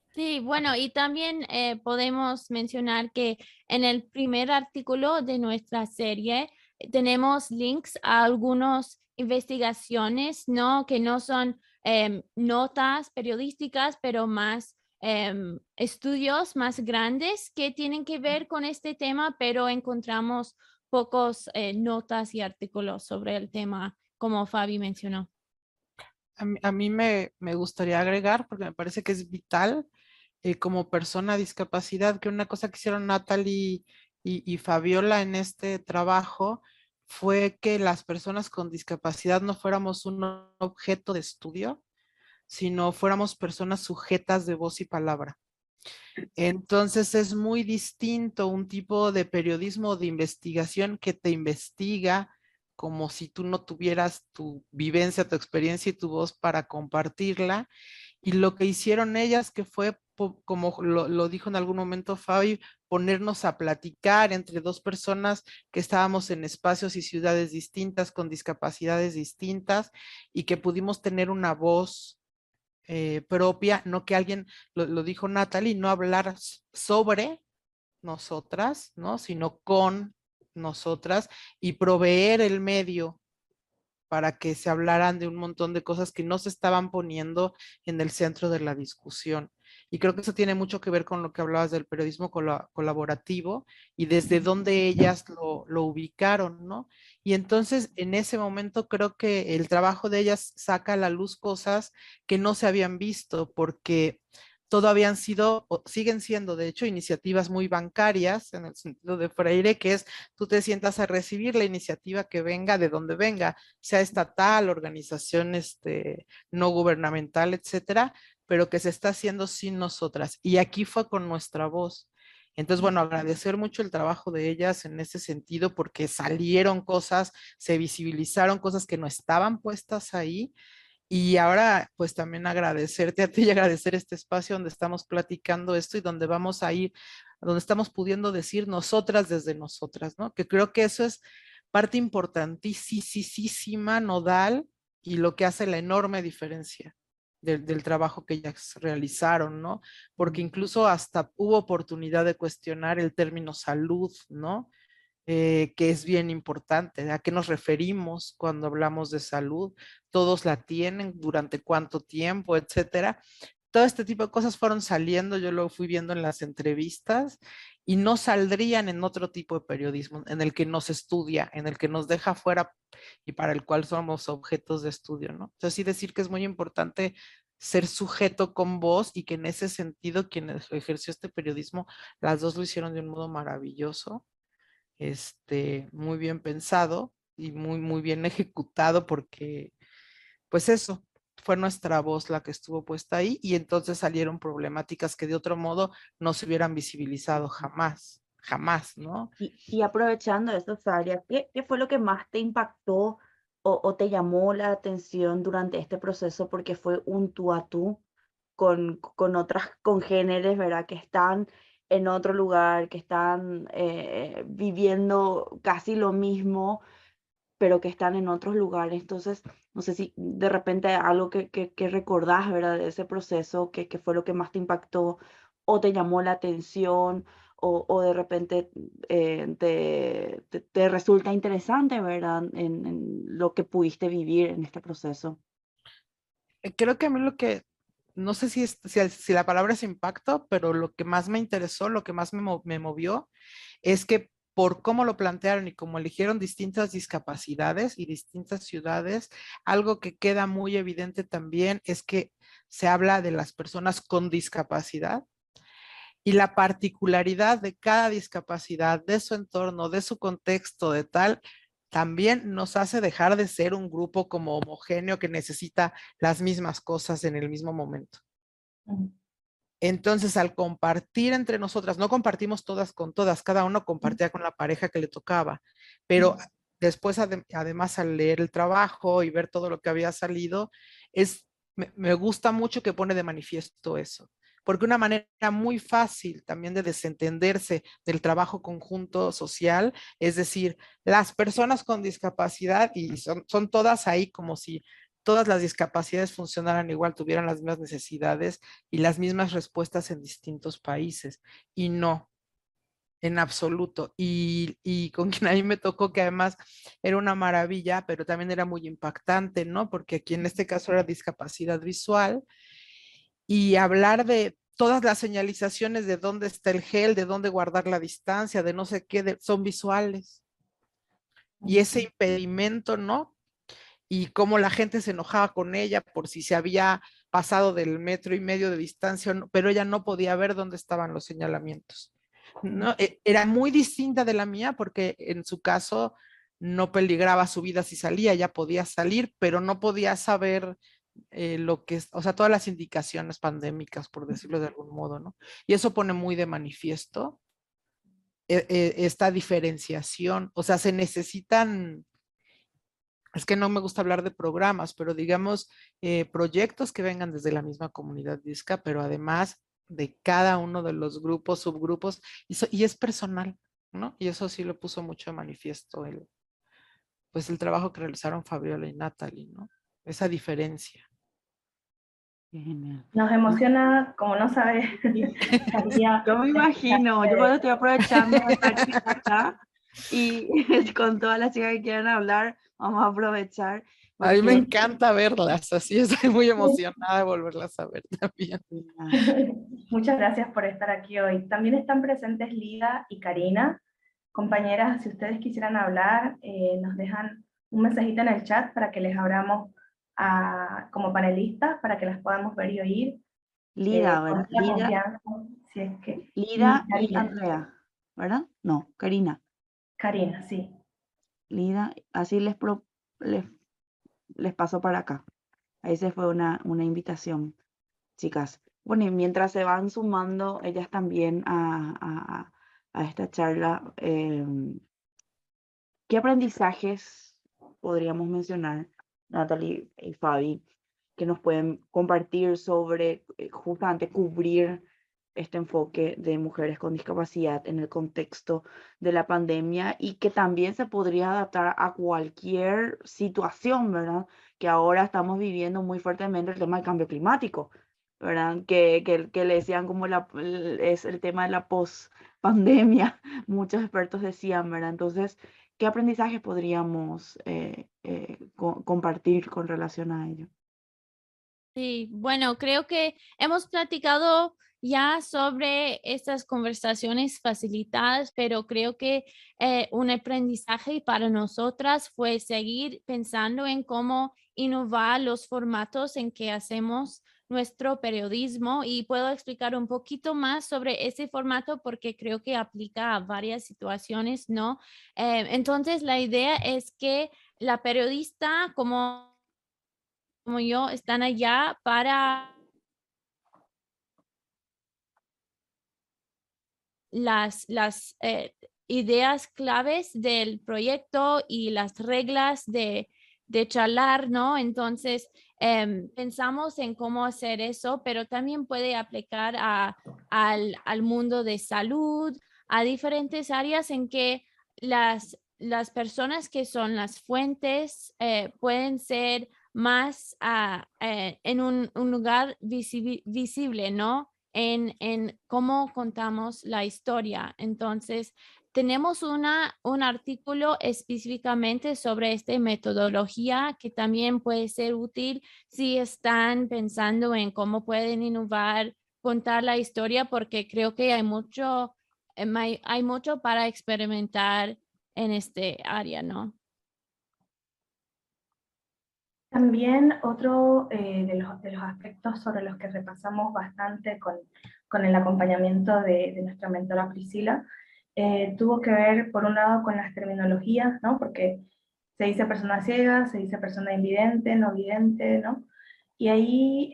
Sí, bueno, y también podemos mencionar que en el primer artículo de nuestra serie tenemos links a algunas investigaciones, ¿no? Que no son notas periodísticas, pero más estudios más grandes que tienen que ver con este tema, pero encontramos pocos notas y artículos sobre el tema, como Fabi mencionó. A mí me gustaría agregar, porque me parece que es vital como persona discapacidad, que una cosa que hicieron Natalie y Fabiola en este trabajo fue que las personas con discapacidad no fuéramos un objeto de estudio, sino fuéramos personas sujetas de voz y palabra. Entonces es muy distinto un tipo de periodismo de investigación que te investiga como si tú no tuvieras tu vivencia, tu experiencia y tu voz para compartirla. Y lo que hicieron ellas, que fue, como lo dijo en algún momento Fabi, ponernos a platicar entre dos personas que estábamos en espacios y ciudades distintas, con discapacidades distintas, y que pudimos tener una voz propia, no que alguien, lo dijo Natalie, no hablar sobre nosotras, ¿no? Sino con nosotras y proveer el medio para que se hablaran de un montón de cosas que no se estaban poniendo en el centro de la discusión. Y creo que eso tiene mucho que ver con lo que hablabas del periodismo colaborativo y desde dónde ellas lo ubicaron, ¿no? Y entonces en ese momento creo que el trabajo de ellas saca a la luz cosas que no se habían visto porque todo habían sido, o siguen siendo de hecho, iniciativas muy bancarias en el sentido de Freire, que es tú te sientas a recibir la iniciativa que venga de donde venga, sea estatal, organización no gubernamental, etcétera, pero que se está haciendo sin nosotras. Y aquí fue con nuestra voz. Entonces, bueno, agradecer mucho el trabajo de ellas en ese sentido porque salieron cosas, se visibilizaron cosas que no estaban puestas ahí. Y ahora, pues también agradecerte a ti y agradecer este espacio donde estamos platicando esto y donde vamos a ir, donde estamos pudiendo decir nosotras desde nosotras, ¿no? Que creo que eso es parte importantísima, nodal, y lo que hace la enorme diferencia del trabajo que ellas realizaron, ¿no? Porque incluso hasta hubo oportunidad de cuestionar el término salud, ¿no? Que es bien importante. ¿A qué nos referimos cuando hablamos de salud? ¿Todos la tienen? ¿Durante cuánto tiempo? Etcétera. Todo este tipo de cosas fueron saliendo, yo lo fui viendo en las entrevistas y no saldrían en otro tipo de periodismo, en el que nos estudia, en el que nos deja fuera y para el cual somos objetos de estudio, ¿no? Entonces sí decir que es muy importante ser sujeto con voz y que en ese sentido quien ejerció este periodismo, las dos lo hicieron de un modo maravilloso, muy bien pensado y muy bien ejecutado porque, pues eso, fue nuestra voz la que estuvo puesta ahí y entonces salieron problemáticas que de otro modo no se hubieran visibilizado jamás, ¿no? Y aprovechando eso, Saria, ¿qué fue lo que más te impactó o te llamó la atención durante este proceso? Porque fue un tú a tú con otras congéneres, ¿verdad? Que están en otro lugar, que están viviendo casi lo mismo, pero que están en otros lugares. Entonces, no sé si de repente algo que recordás, ¿verdad? De ese proceso, que fue lo que más te impactó o te llamó la atención o de repente te resulta interesante, ¿verdad? En lo que pudiste vivir en este proceso. Creo que a mí lo que, no sé si la palabra es impacto, pero lo que más me interesó, lo que más me movió, es que por cómo lo plantearon y cómo eligieron distintas discapacidades y distintas ciudades, algo que queda muy evidente también es que se habla de las personas con discapacidad y la particularidad de cada discapacidad, de su entorno, de su contexto, de tal, también nos hace dejar de ser un grupo como homogéneo que necesita las mismas cosas en el mismo momento. Entonces, al compartir entre nosotras, no compartimos todas con todas, cada uno compartía con la pareja que le tocaba, pero después, además, al leer el trabajo y ver todo lo que había salido, me gusta mucho que pone de manifiesto eso, porque una manera muy fácil también de desentenderse del trabajo conjunto social, es decir, las personas con discapacidad, y son todas ahí como si todas las discapacidades funcionaran igual, tuvieran las mismas necesidades y las mismas respuestas en distintos países. Y no, en absoluto. Y con quien a mí me tocó, que además era una maravilla, pero también era muy impactante, ¿no? Porque aquí en este caso era discapacidad visual y hablar de todas las señalizaciones de dónde está el gel, de dónde guardar la distancia, de no sé qué, son visuales. Y ese impedimento, ¿no? Y cómo la gente se enojaba con ella por si se había pasado del 1.5 metros de distancia, pero ella no podía ver dónde estaban los señalamientos, ¿no? Era muy distinta de la mía porque en su caso no peligraba su vida si salía, ella podía salir, pero no podía saber lo que es, o sea, todas las indicaciones pandémicas, por decirlo de algún modo, ¿no? Y eso pone muy de manifiesto esta diferenciación, o sea, se necesitan, es que no me gusta hablar de programas, pero digamos proyectos que vengan desde la misma comunidad disca, pero además de cada uno de los grupos, subgrupos, y es personal, ¿no? Y eso sí lo puso mucho de manifiesto pues el trabajo que realizaron Fabiola y Natalie, ¿no? Esa diferencia. Qué genial. Nos emociona, como no sabes, Yo me imagino, yo cuando estoy aprovechando de estar acá y con todas las chicas que quieran hablar, vamos a aprovechar. A mí me porque encanta verlas, así estoy muy emocionada de volverlas a ver también. Muchas gracias por estar aquí hoy. También están presentes Lida y Karina. Compañeras, si ustedes quisieran hablar, nos dejan un mensajito en el chat para que les abramos como panelistas, para que las podamos ver y oír Lida, con ¿verdad? toda confianza. Si es que, y Lida y Karina, Andrea, ¿verdad? No, Karina. Karina, sí. Lida, así les paso para acá. Ahí se fue una invitación, chicas. Bueno, y mientras se van sumando ellas también a esta charla, ¿qué aprendizajes podríamos mencionar, Natalie y Fabi, que nos pueden compartir sobre justamente cubrir este enfoque de mujeres con discapacidad en el contexto de la pandemia y que también se podría adaptar a cualquier situación, ¿verdad? Que ahora estamos viviendo muy fuertemente el tema del cambio climático, ¿verdad? Que le decían como es el tema de la post-pandemia, muchos expertos decían, ¿verdad? Entonces, ¿qué aprendizajes podríamos compartir con relación a ello? Sí, bueno, creo que hemos platicado ya sobre estas conversaciones facilitadas, pero creo que un aprendizaje para nosotras fue seguir pensando en cómo innovar los formatos en que hacemos nuestro periodismo y puedo explicar un poquito más sobre ese formato porque creo que aplica a varias situaciones, ¿no? Entonces, la idea es que la periodista como yo están allá para las ideas claves del proyecto y las reglas de charlar, ¿no? Entonces, pensamos en cómo hacer eso, pero también puede aplicar al mundo de salud, a diferentes áreas en que las personas que son las fuentes pueden ser más en un lugar visible, ¿no? En cómo contamos la historia. Entonces, tenemos un artículo específicamente sobre esta metodología que también puede ser útil si están pensando en cómo pueden innovar, contar la historia, porque creo que hay mucho para experimentar en este área, ¿no? También otro de los aspectos sobre los que repasamos bastante con el acompañamiento de nuestra mentora Priscila, tuvo que ver, por un lado, con las terminologías, ¿no? Porque se dice persona ciega, se dice persona invidente, no vidente, ¿no? Y ahí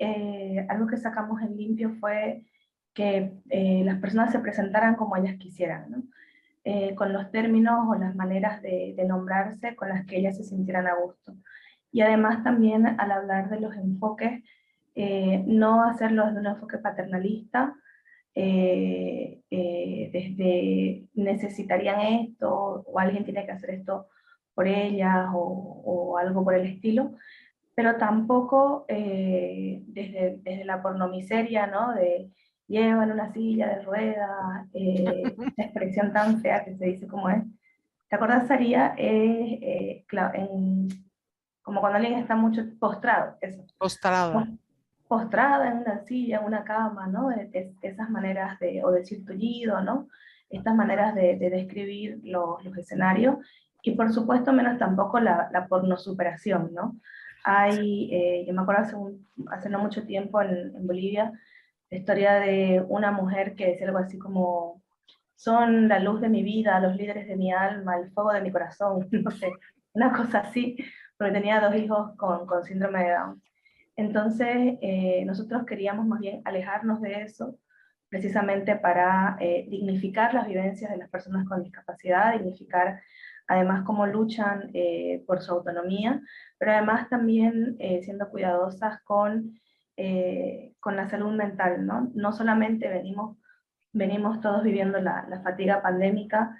algo que sacamos en limpio fue que las personas se presentaran como ellas quisieran, ¿no? Con los términos o las maneras de nombrarse con las que ellas se sintieran a gusto. Y además también al hablar de los enfoques, no hacerlo desde un enfoque paternalista, desde necesitarían esto o alguien tiene que hacer esto por ellas o algo por el estilo, pero tampoco desde la pornomiseria, ¿no? De llevan una silla de ruedas, esta expresión tan fea que se dice como es. ¿Te acuerdas, Saría? Como cuando alguien está mucho postrado, eso. Postrada. Postrada en una silla, en una cama, ¿no? Esas maneras o decir tullido, ¿no? Estas maneras de describir los escenarios. Y por supuesto, menos tampoco la pornosuperación, ¿no? Yo me acuerdo hace no mucho tiempo en Bolivia, la historia de una mujer que decía algo así como, son la luz de mi vida, los líderes de mi alma, el fuego de mi corazón, no sé, una cosa así, porque tenía dos hijos con síndrome de Down. Entonces, nosotros queríamos más bien alejarnos de eso, precisamente para dignificar las vivencias de las personas con discapacidad, dignificar además cómo luchan por su autonomía, pero además también siendo cuidadosas con la salud mental, ¿no? No solamente venimos todos viviendo la fatiga pandémica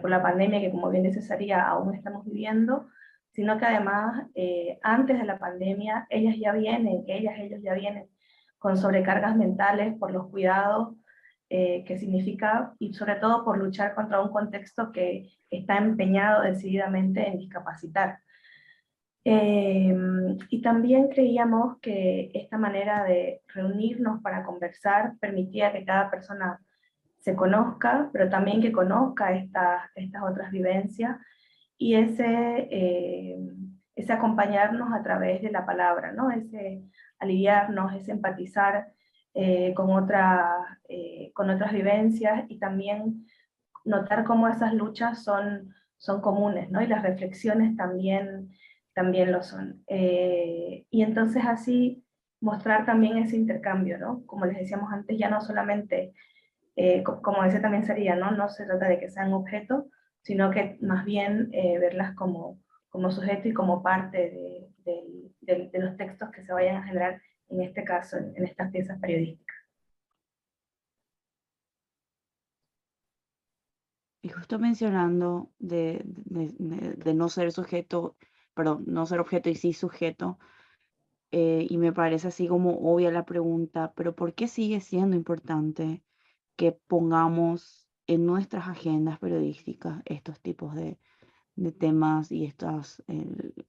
por la pandemia, que como bien dice Saría, aún estamos viviendo, sino que además antes de la pandemia ellos ya vienen con sobrecargas mentales por los cuidados que significa, y sobre todo por luchar contra un contexto que está empeñado decididamente en discapacitar. Y también creíamos que esta manera de reunirnos para conversar permitía que cada persona se conozca, pero también que conozca estas otras vivencias y ese acompañarnos a través de la palabra, ¿no? Ese aliviarnos, ese empatizar con otras vivencias y también notar cómo esas luchas son comunes, ¿no? Y las reflexiones también lo son. Y entonces así mostrar también ese intercambio, ¿no? Como les decíamos antes, ya no solamente, como decía también sería, ¿no? No se trata de que sean objetos, sino que más bien verlas como sujeto y como parte de los textos que se vayan a generar, en este caso, en estas piezas periodísticas. Y justo mencionando de no ser sujeto, perdón, no ser objeto y sí sujeto, y me parece así como obvia la pregunta, pero ¿por qué sigue siendo importante que pongamos en nuestras agendas periodísticas estos tipos de temas y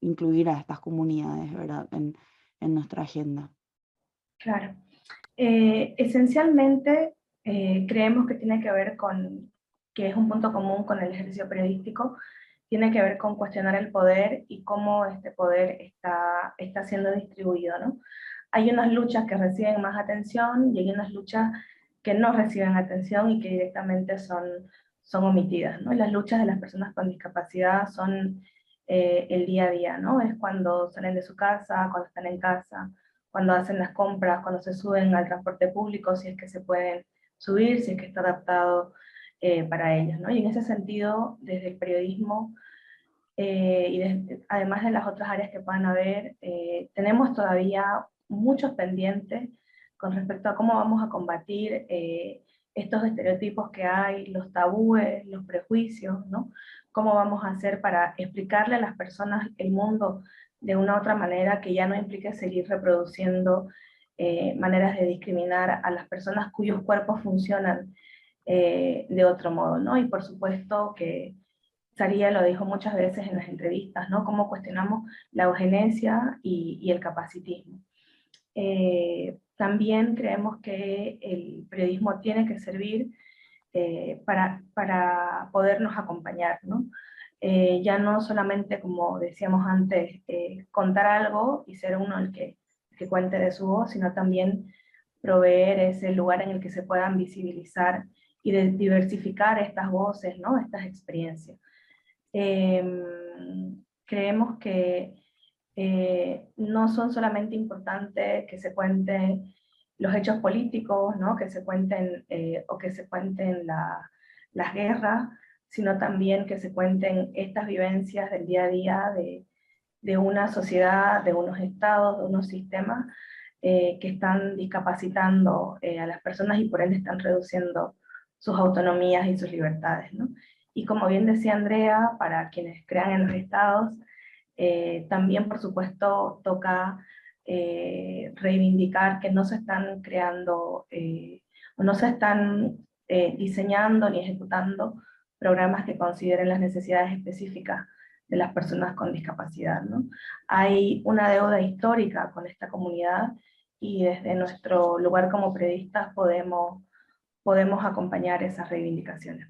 incluir a estas comunidades, ¿verdad? En nuestra agenda? Claro. Esencialmente, creemos que tiene que ver que es un punto común con el ejercicio periodístico, tiene que ver con cuestionar el poder y cómo este poder está siendo distribuido, ¿no? Hay unas luchas que reciben más atención y hay unas luchas que no reciben atención y que directamente son omitidas, ¿no? Y las luchas de las personas con discapacidad son el día a día, ¿no? Es cuando salen de su casa, cuando están en casa, cuando hacen las compras, cuando se suben al transporte público, si es que se pueden subir, si es que está adaptado para ellos, ¿no? Y en ese sentido, desde el periodismo además de las otras áreas que puedan haber, tenemos todavía muchos pendientes con respecto a cómo vamos a combatir estos estereotipos que hay, los tabúes, los prejuicios, ¿no? Cómo vamos a hacer para explicarle a las personas el mundo de una otra manera que ya no implique seguir reproduciendo maneras de discriminar a las personas cuyos cuerpos funcionan de otro modo, ¿no? Y por supuesto que Saría lo dijo muchas veces en las entrevistas, ¿no? Cómo cuestionamos la eugenesia y el capacitismo. También creemos que el periodismo tiene que servir para podernos acompañar, ¿no? Ya no solamente, como decíamos antes, contar algo y ser uno el que cuente de su voz, sino también proveer ese lugar en el que se puedan visibilizar y diversificar estas voces, ¿no? Estas experiencias. Creemos que no son solamente importantes que se cuenten los hechos políticos, ¿no? Que se cuenten o que se cuenten las guerras, sino también que se cuenten estas vivencias del día a día de una sociedad, de unos estados, de unos sistemas que están discapacitando a las personas y por ende están reduciendo sus autonomías y sus libertades, ¿no? Y como bien decía Andrea, para quienes crean en los estados, también por supuesto toca reivindicar que no se están creando o no se están diseñando ni ejecutando programas que consideren las necesidades específicas de las personas con discapacidad, ¿no? Hay una deuda histórica con esta comunidad y desde nuestro lugar como periodistas podemos acompañar esas reivindicaciones.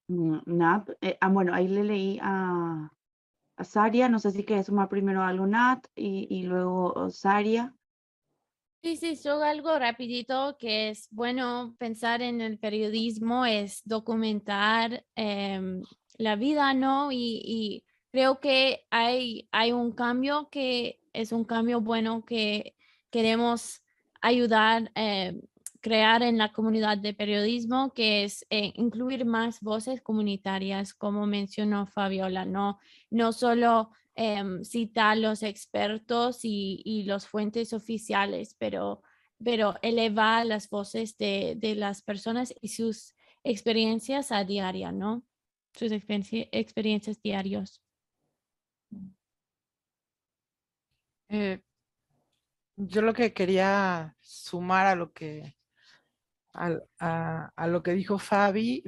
Nat, bueno, ahí le leí a Saria, no sé si quieres sumar primero algo, Nat, y luego Saria. Sí, yo algo rapidito que es bueno pensar en el periodismo es documentar la vida, ¿no? Y creo que hay un cambio que es un cambio bueno que queremos ayudar crear en la comunidad de periodismo, que es incluir más voces comunitarias, como mencionó Fabiola, no solo citar los expertos y los fuentes oficiales, pero elevar las voces de las personas y sus experiencias a diaria, ¿no? Sus experiencias diarios. Yo lo que quería sumar a lo que dijo Fabi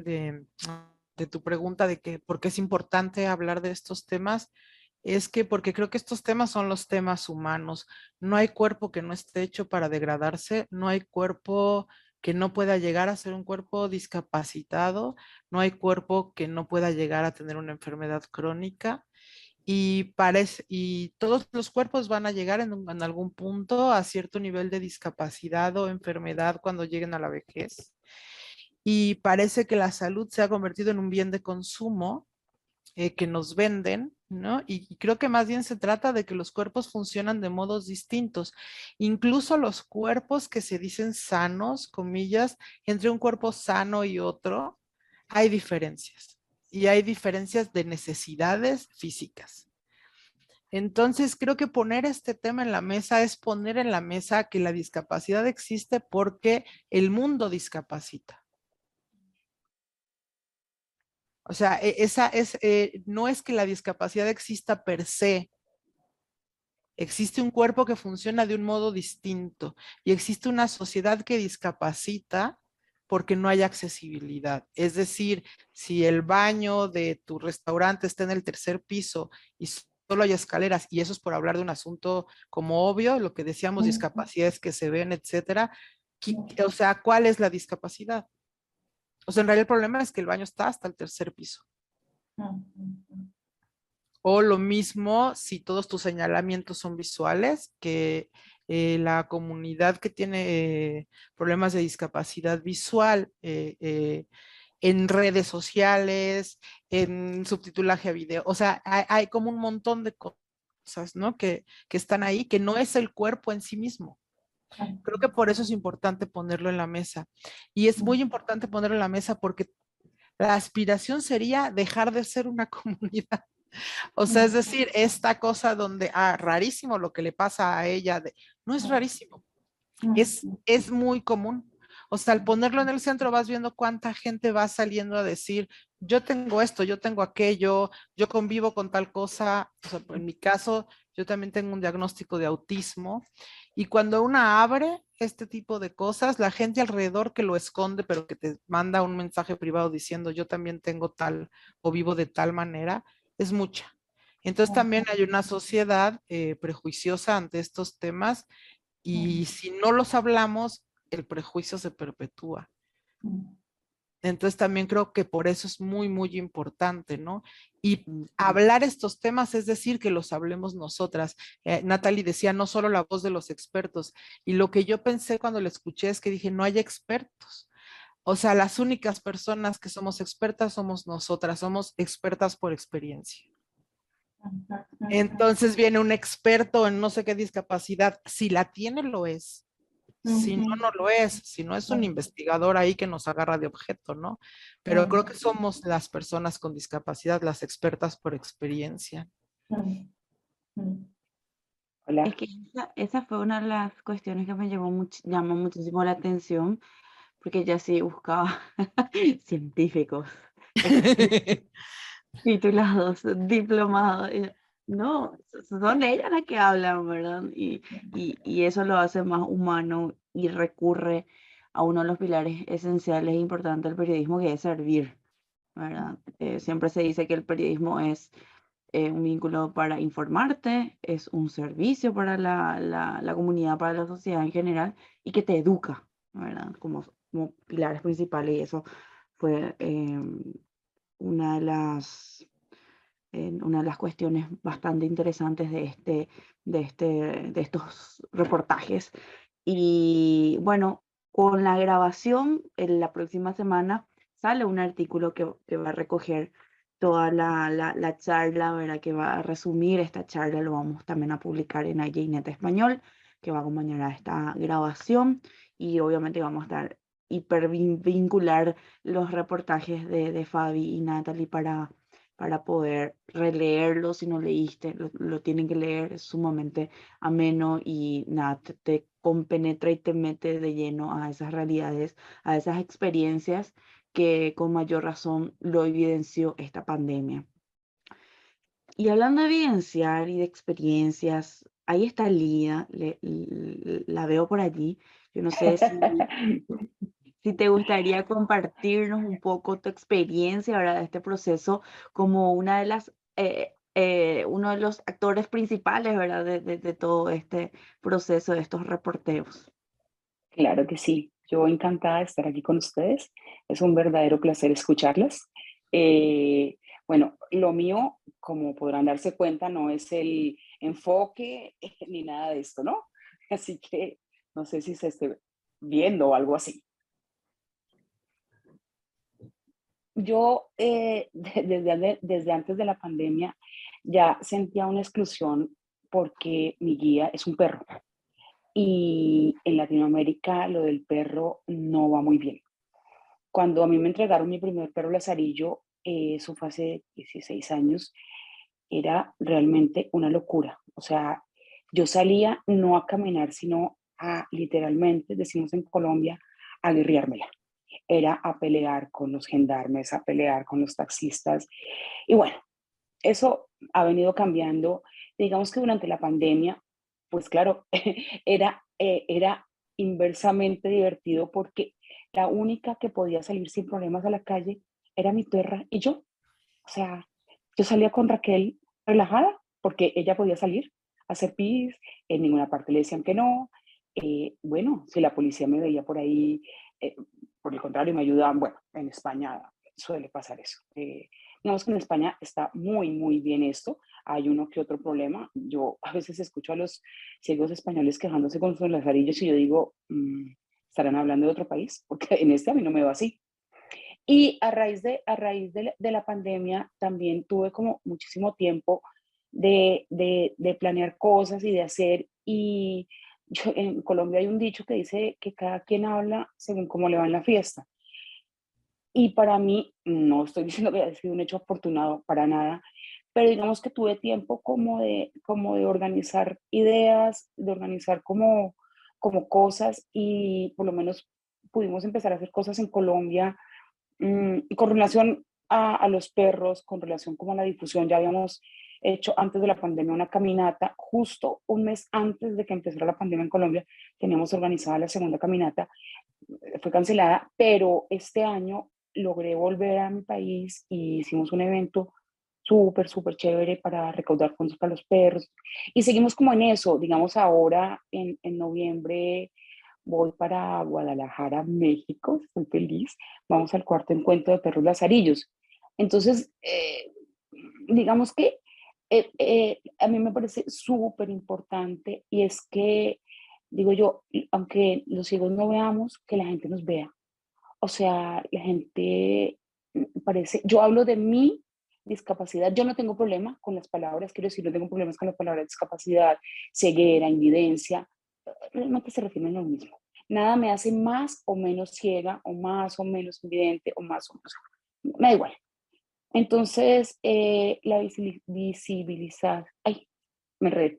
de tu pregunta de que por qué es importante hablar de estos temas, es que porque creo que estos temas son los temas humanos. No hay cuerpo que no esté hecho para degradarse, no hay cuerpo que no pueda llegar a ser un cuerpo discapacitado, no hay cuerpo que no pueda llegar a tener una enfermedad crónica. Y todos los cuerpos van a llegar en algún punto a cierto nivel de discapacidad o enfermedad cuando lleguen a la vejez. Y parece que la salud se ha convertido en un bien de consumo que nos venden, ¿no? Y creo que más bien se trata de que los cuerpos funcionan de modos distintos. Incluso los cuerpos que se dicen sanos, comillas, entre un cuerpo sano y otro, hay diferencias. Y hay diferencias de necesidades físicas. Entonces, creo que poner este tema en la mesa es poner en la mesa que la discapacidad existe porque el mundo discapacita. O sea, no es que la discapacidad exista per se. Existe un cuerpo que funciona de un modo distinto y existe una sociedad que discapacita porque no hay accesibilidad. Es decir, si el baño de tu restaurante está en el tercer piso y solo hay escaleras, y eso es por hablar de un asunto como obvio, lo que decíamos, discapacidades que se ven, etcétera. O sea, ¿cuál es la discapacidad? O sea, en realidad el problema es que el baño está hasta el tercer piso. O lo mismo si todos tus señalamientos son visuales, que la comunidad que tiene problemas de discapacidad visual en redes sociales, en subtitulaje a video, o sea, hay como un montón de cosas, ¿no? Que están ahí, que no es el cuerpo en sí mismo. Creo que por eso es importante ponerlo en la mesa. Y es muy importante ponerlo en la mesa porque la aspiración sería dejar de ser una comunidad. O sea, es decir, esta cosa donde, rarísimo lo que le pasa a ella, no es rarísimo, es muy común. O sea, al ponerlo en el centro vas viendo cuánta gente va saliendo a decir, yo tengo esto, yo tengo aquello, yo convivo con tal cosa. O sea, en mi caso, yo también tengo un diagnóstico de autismo. Y cuando una abre este tipo de cosas, la gente alrededor que lo esconde, pero que te manda un mensaje privado diciendo, yo también tengo tal o vivo de tal manera, es mucha. Entonces también hay una sociedad prejuiciosa ante estos temas y si no los hablamos, el prejuicio se perpetúa. Entonces también creo que por eso es muy, muy importante, ¿no? Y hablar estos temas es decir que los hablemos nosotras. Natalie decía, no solo la voz de los expertos. Y lo que yo pensé cuando lo escuché es que dije, no hay expertos. O sea, las únicas personas que somos expertas somos nosotras, somos expertas por experiencia. Entonces viene un experto en no sé qué discapacidad, si la tiene, lo es. Si no, no lo es. Si no, es un investigador ahí que nos agarra de objeto, ¿no? Pero creo que somos las personas con discapacidad, las expertas por experiencia. Hola. Es que esa fue una de las cuestiones que me llamó muchísimo la atención, porque yo sí buscaba científicos, titulados, diplomados. No, son ellas las que hablan, ¿verdad? Y eso lo hace más humano y recurre a uno de los pilares esenciales e importantes del periodismo, que es servir, ¿verdad? Siempre se dice que el periodismo es un vínculo para informarte, es un servicio para la comunidad, para la sociedad en general, y que te educa, ¿verdad? Como pilares principales, y eso fue una una de las cuestiones bastante interesantes de estos reportajes. Y bueno, con la grabación, en la próxima semana sale un artículo que va a recoger toda la charla, ¿verdad? Que va a resumir esta charla, lo vamos también a publicar en IJNet Español, que va a acompañar a esta grabación, y obviamente vamos a estar vincular los reportajes de Fabi y Natalie para poder releerlo. Si no leíste, lo tienen que leer, es sumamente ameno y nada, te compenetra y te mete de lleno a esas realidades, a esas experiencias que con mayor razón lo evidenció esta pandemia. Y hablando de evidenciar y de experiencias, ahí está Lía, la veo por allí. Yo no sé si Si te gustaría compartirnos un poco tu experiencia, ¿verdad? De este proceso como una de uno de los actores principales, ¿verdad? De todo este proceso, de estos reporteos. Claro que sí, yo encantada de estar aquí con ustedes. Es un verdadero placer escucharlas. Eh, bueno, lo mío, como podrán darse cuenta, no es el enfoque ni nada de esto, ¿no? Así que no sé si se esté viendo o algo así. Yo desde antes de la pandemia ya sentía una exclusión porque mi guía es un perro y en Latinoamérica lo del perro no va muy bien. Cuando a mí me entregaron mi primer perro Lazarillo, eso fue hace 16 años, era realmente una locura. O sea, yo salía no a caminar, sino a literalmente, decimos en Colombia, a guerreármela. Era a pelear con los gendarmes, a pelear con los taxistas. Y bueno, eso ha venido cambiando. Digamos que durante la pandemia, pues claro, era inversamente divertido porque la única que podía salir sin problemas a la calle era mi perra y yo. O sea, yo salía con Raquel relajada porque ella podía salir a hacer pis, en ninguna parte le decían que no. Bueno, si la policía me veía por ahí, eh, por el contrario, me ayudaban. Bueno, en España suele pasar eso. Digamos que en España está muy, muy bien esto. Hay uno que otro problema. Yo a veces escucho a los ciegos españoles quejándose con sus lazarillos y yo digo, ¿estarán hablando de otro país? Porque en este a mí no me va así. Y a raíz de la pandemia también tuve como muchísimo tiempo de planear cosas y de hacer. Y en Colombia hay un dicho que dice que cada quien habla según cómo le va en la fiesta. Y para mí, no estoy diciendo que haya sido un hecho afortunado para nada, pero digamos que tuve tiempo como de organizar ideas, de organizar como cosas y por lo menos pudimos empezar a hacer cosas en Colombia. Y con relación a los perros, con relación como a la difusión, ya habíamos hecho antes de la pandemia una caminata, justo un mes antes de que empezara la pandemia en Colombia, teníamos organizada la segunda caminata, fue cancelada, pero este año logré volver a mi país y hicimos un evento súper, súper chévere para recaudar fondos para los perros. Y seguimos como en eso, digamos ahora en noviembre voy para Guadalajara, México, estoy feliz. Vamos al cuarto encuentro de perros lazarillos. Entonces, digamos que a mí me parece súper importante y es que, digo yo, aunque los ciegos no veamos, que la gente nos vea. O sea, la gente parece, yo hablo de mi discapacidad, yo no tengo problema con las palabras, quiero decir, no tengo problemas con las palabras discapacidad, ceguera, invidencia, realmente se refieren a lo mismo. Nada me hace más o menos ciega, o más o menos invidente, o más o menos, me da igual. Entonces, la visibilizar, ay, me red,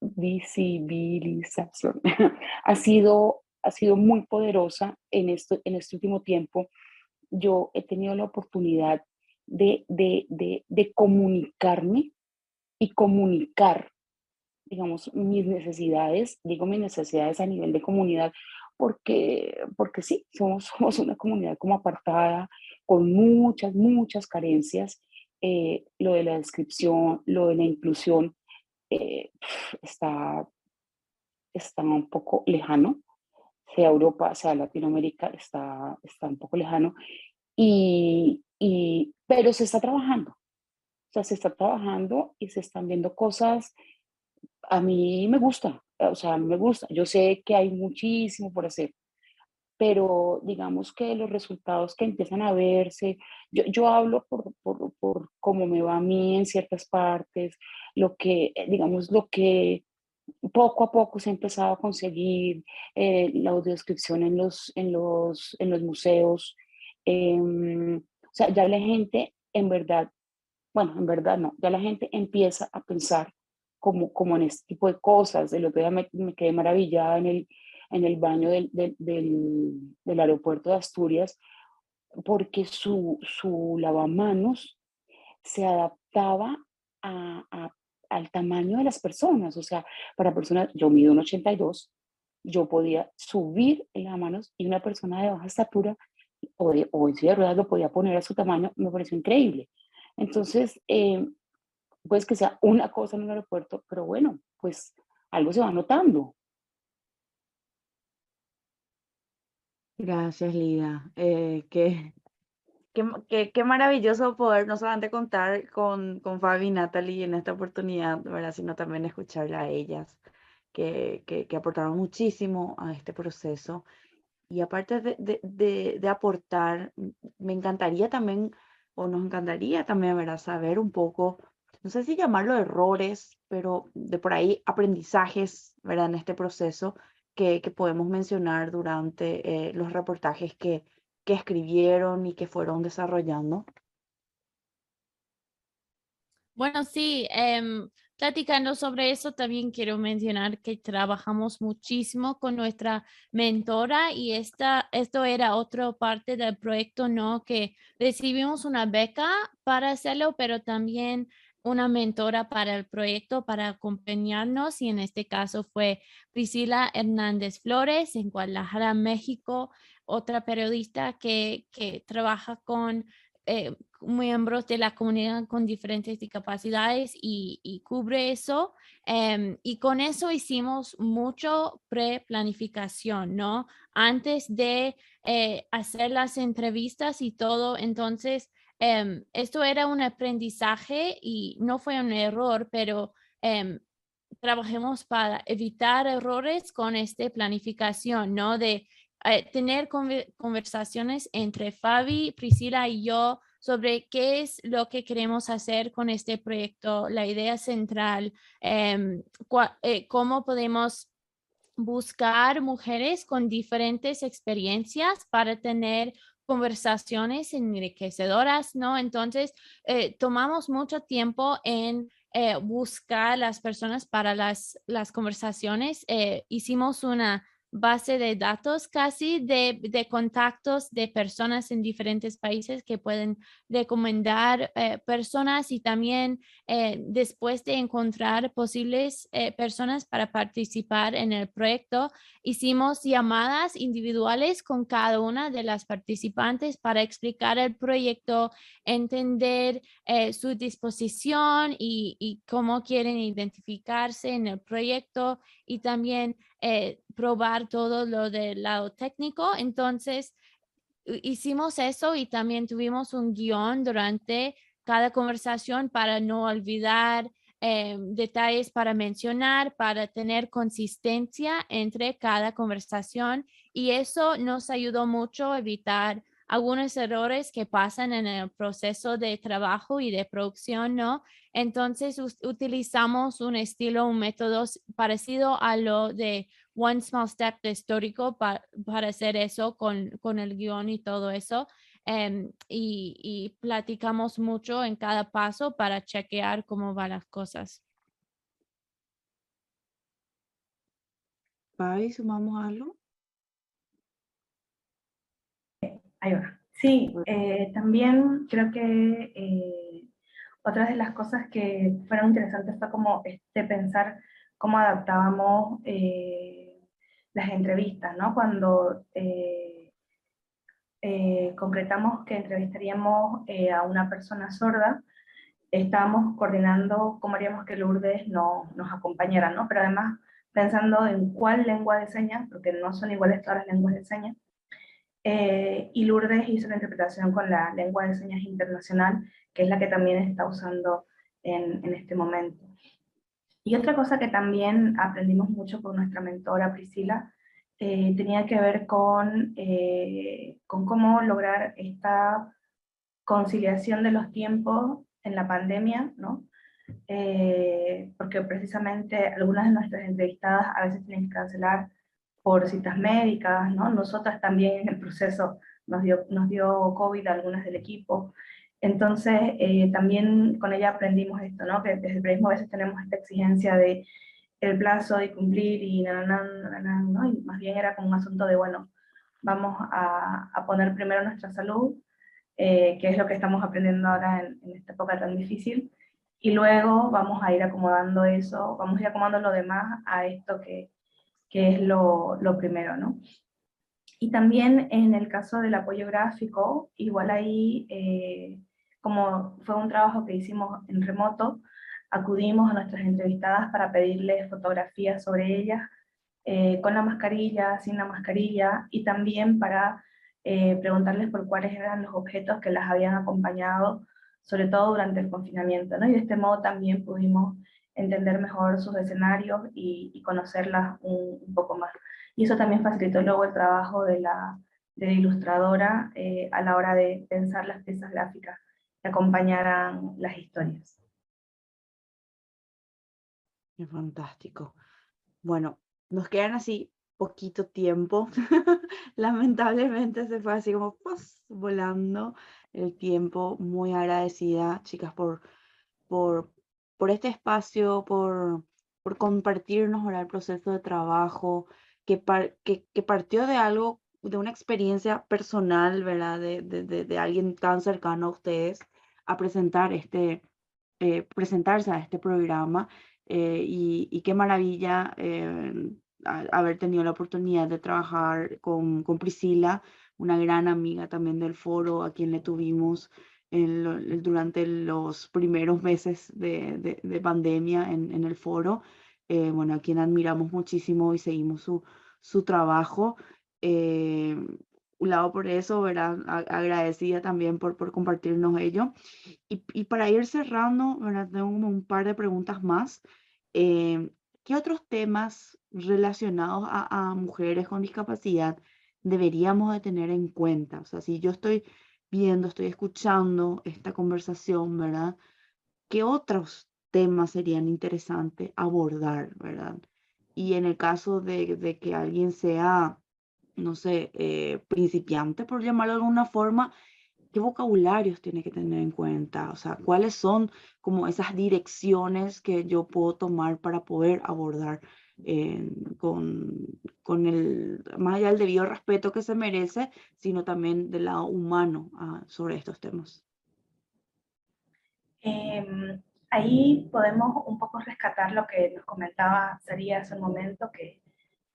visibilización ha sido muy poderosa en este último tiempo. Yo he tenido la oportunidad de comunicarme y comunicar, digamos, mis necesidades, digo mis necesidades a nivel de comunidad, porque sí, somos una comunidad como apartada, con muchas, muchas carencias. Lo de la descripción, lo de la inclusión, eh, está, está un poco lejano, sea Europa, sea Latinoamérica, está un poco lejano, pero se está trabajando, o sea, se está trabajando y se están viendo cosas. A mí me gusta, o sea, a mí me gusta. Yo sé que hay muchísimo por hacer, pero digamos que los resultados que empiezan a verse, yo hablo por cómo me va a mí en ciertas partes, digamos, lo que poco a poco se ha empezado a conseguir, la audiodescripción en los museos. O sea, ya la gente en verdad, bueno, en verdad no, ya la gente empieza a pensar como en este tipo de cosas. El otro día me quedé maravillada en el baño del aeropuerto de Asturias porque su lavamanos se adaptaba a, a- al tamaño de las personas. O sea, para personas, yo mido un 82, yo podía subir en las manos y una persona de baja estatura o en silla de ruedas lo podía poner a su tamaño, me pareció increíble. Entonces, pues que sea una cosa en un aeropuerto, pero bueno, pues algo se va notando. Gracias, Lida. Qué maravilloso poder no solamente contar con Fabi y Natalie en esta oportunidad, ¿verdad? Sino también escucharla a ellas, que aportaron muchísimo a este proceso. Y aparte de aportar, me encantaría también, o nos encantaría también, ¿verdad? Saber un poco, no sé si llamarlo errores, pero de por ahí aprendizajes, ¿verdad? En este proceso que podemos mencionar durante los reportajes que escribieron y que fueron desarrollando. Bueno, sí, platicando sobre eso, también quiero mencionar que trabajamos muchísimo con nuestra mentora y esto era otra parte del proyecto, ¿no? Que recibimos una beca para hacerlo, pero también una mentora para el proyecto, para acompañarnos, y en este caso fue Priscila Hernández Flores en Guadalajara, México, otra periodista que trabaja con miembros de la comunidad con diferentes discapacidades y cubre eso. Y con eso hicimos mucho pre-planificación, ¿no? Antes de hacer las entrevistas y todo. Entonces, esto era un aprendizaje y no fue un error, pero trabajemos para evitar errores con esta planificación, ¿no? De tener conversaciones entre Fabi, Priscila y yo sobre qué es lo que queremos hacer con este proyecto, la idea central, cómo podemos buscar mujeres con diferentes experiencias para tener conversaciones enriquecedoras, ¿no? Entonces, tomamos mucho tiempo en buscar las personas para las conversaciones. Hicimos una base de datos casi de contactos de personas en diferentes países que pueden recomendar personas, y también después de encontrar posibles personas para participar en el proyecto, hicimos llamadas individuales con cada una de las participantes para explicar el proyecto, entender su disposición y cómo quieren identificarse en el proyecto, y también probar todo lo del lado técnico. Entonces, hicimos eso y también tuvimos un guión durante cada conversación para no olvidar detalles para mencionar, para tener consistencia entre cada conversación, y eso nos ayudó mucho a evitar algunos errores que pasan en el proceso de trabajo y de producción, ¿no? Entonces utilizamos un estilo, un método parecido a lo de One Small Step de histórico para hacer eso con el guión y todo eso. Y platicamos mucho en cada paso para chequear cómo van las cosas. Fabi, ¿sumamos algo? Ahí va. Sí, también creo que otra de las cosas que fueron interesantes fue como pensar cómo adaptábamos las entrevistas, ¿no? Cuando concretamos que entrevistaríamos a una persona sorda, estábamos coordinando cómo haríamos que Lourdes nos acompañara, ¿no? Pero además pensando en cuál lengua de señas, porque no son iguales todas las lenguas de señas, y Lourdes hizo la interpretación con la lengua de señas internacional, que es la que también está usando en este momento. Y otra cosa que también aprendimos mucho con nuestra mentora Priscila, tenía que ver con cómo lograr esta conciliación de los tiempos en la pandemia, ¿no? Porque precisamente algunas de nuestras entrevistadas a veces tienen que cancelar por citas médicas, ¿no? Nosotras también en el proceso nos dio COVID a algunas del equipo. Entonces, también con ella aprendimos esto, ¿no? Que desde el periodismo a veces tenemos esta exigencia de el plazo de cumplir y ¿no? Y más bien era como un asunto de, bueno, vamos a poner primero nuestra salud, que es lo que estamos aprendiendo ahora en esta época tan difícil, y luego vamos a ir acomodando eso, vamos a ir acomodando lo demás a esto que que es lo primero, ¿no? Y también en el caso del apoyo gráfico, igual ahí, como fue un trabajo que hicimos en remoto, acudimos a nuestras entrevistadas para pedirles fotografías sobre ellas, con la mascarilla, sin la mascarilla, y también para preguntarles por cuáles eran los objetos que las habían acompañado, sobre todo durante el confinamiento, ¿no? Y de este modo también pudimos entender mejor sus escenarios y conocerlas un poco más. Y eso también facilitó luego el trabajo de la ilustradora a la hora de pensar las piezas gráficas que acompañaran las historias. Qué fantástico. Bueno, nos quedan así poquito tiempo. Lamentablemente se fue así como ¡puf! Volando el tiempo. Muy agradecida, chicas, por, por este espacio, por compartirnos, ¿verdad?, el proceso de trabajo que partió de algo, de una experiencia personal, ¿verdad?, de alguien tan cercano a ustedes, a presentarse a este programa. Y qué maravilla haber tenido la oportunidad de trabajar con Priscila, una gran amiga también del foro, a quien le tuvimos durante los primeros meses de pandemia en el foro. Bueno, a quien admiramos muchísimo y seguimos su trabajo. Eh, un lado por eso, ¿verdad? Agradecida también por compartirnos ello. Y para ir cerrando, ¿verdad?, tengo como un par de preguntas más. Eh, ¿Qué otros temas relacionados a mujeres con discapacidad deberíamos de tener en cuenta? O sea, si yo estoy viendo, estoy escuchando esta conversación, ¿verdad?, ¿qué otros temas serían interesantes abordar, ¿verdad? Y en el caso de que alguien sea, no sé, principiante, por llamarlo de alguna forma, ¿qué vocabularios tiene que tener en cuenta? O sea, ¿cuáles son como esas direcciones que yo puedo tomar para poder abordar eh, con, con el, más allá del debido respeto que se merece, sino también del lado humano sobre estos temas? Ahí podemos un poco rescatar lo que nos comentaba Saría hace un momento, que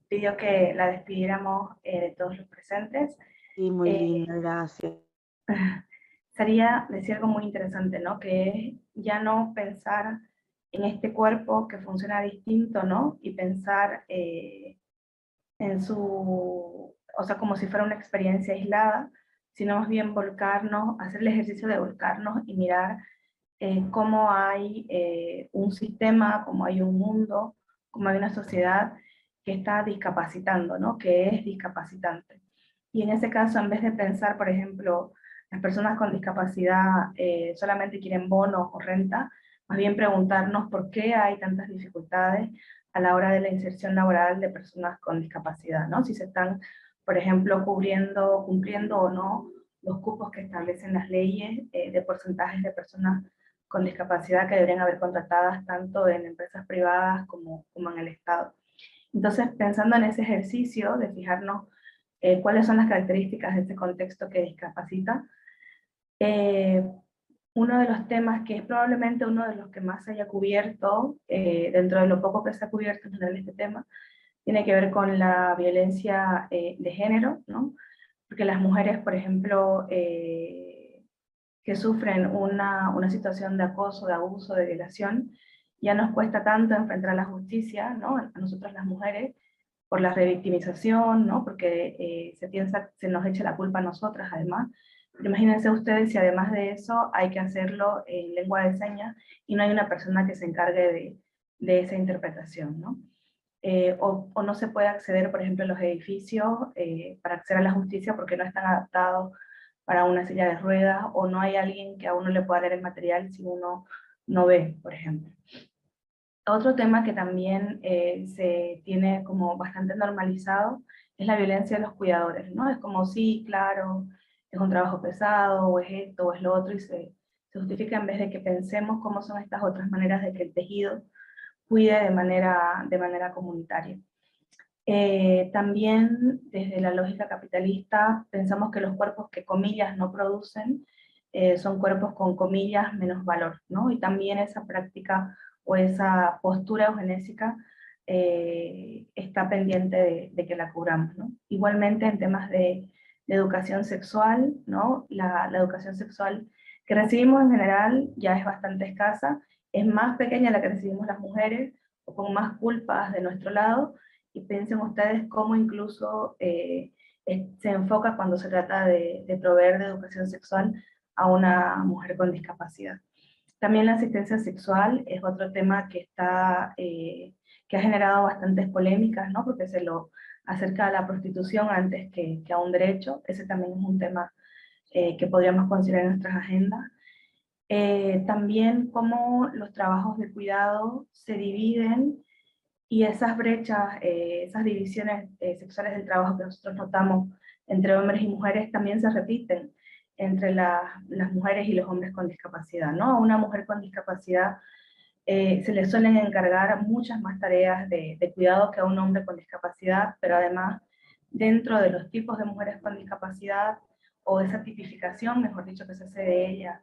pidió que la despidiéramos de todos los presentes. Sí, muy linda, gracias. Saría decía algo muy interesante, ¿no? Que es ya no pensar en este cuerpo que funciona distinto, ¿no? Y pensar en o sea, como si fuera una experiencia aislada, sino más bien volcarnos, hacer el ejercicio de volcarnos y mirar cómo hay un sistema, cómo hay un mundo, cómo hay una sociedad que está discapacitando, ¿no? Que es discapacitante. Y en ese caso, en vez de pensar, por ejemplo, las personas con discapacidad solamente quieren bonos o renta, más bien preguntarnos por qué hay tantas dificultades a la hora de la inserción laboral de personas con discapacidad, ¿no? Si se están, por ejemplo, cumpliendo o no los cupos que establecen las leyes de porcentajes de personas con discapacidad que deberían haber contratadas tanto en empresas privadas como en el Estado. Entonces, pensando en ese ejercicio de fijarnos cuáles son las características de este contexto que discapacita, uno de los temas que es probablemente uno de los que más se haya cubierto, dentro de lo poco que se ha cubierto en general este tema, tiene que ver con la violencia de género, ¿no? Porque las mujeres, por ejemplo, que sufren una situación de acoso, de abuso, de violación, ya nos cuesta tanto enfrentar a la justicia, ¿no? A nosotras las mujeres, por la revictimización, ¿no? Porque se nos echa la culpa a nosotras además. Pero imagínense ustedes si además de eso hay que hacerlo en lengua de señas y no hay una persona que se encargue de esa interpretación, ¿no? O no se puede acceder, por ejemplo, a los edificios para acceder a la justicia porque no están adaptados para una silla de ruedas, o no hay alguien que a uno le pueda leer el material si uno no ve, por ejemplo. Otro tema que también se tiene como bastante normalizado es la violencia de los cuidadores, ¿no? Es como, sí, claro, es un trabajo pesado, o es esto, o es lo otro, y se justifica en vez de que pensemos cómo son estas otras maneras de que el tejido cuide de manera comunitaria. También desde la lógica capitalista pensamos que los cuerpos que comillas no producen son cuerpos con comillas menos valor, ¿no? Y también esa práctica o esa postura eugenésica está pendiente de que la cubramos, ¿no? Igualmente en temas de educación sexual, ¿no? La educación sexual que recibimos en general ya es bastante escasa, es más pequeña la que recibimos las mujeres, o con más culpas de nuestro lado, y piensen ustedes cómo incluso se enfoca cuando se trata de proveer de educación sexual a una mujer con discapacidad. También la asistencia sexual es otro tema que que ha generado bastantes polémicas, ¿no? Porque se lo acerca a la prostitución antes que a un derecho. Ese también es un tema que podríamos considerar en nuestras agendas. También cómo los trabajos de cuidado se dividen, y esas brechas, esas divisiones sexuales del trabajo que nosotros notamos entre hombres y mujeres también se repiten entre las mujeres y los hombres con discapacidad, ¿no? A una mujer con discapacidad se le suelen encargar muchas más tareas de cuidado que a un hombre con discapacidad, pero además dentro de los tipos de mujeres con discapacidad, o esa tipificación, mejor dicho, que se hace de ellas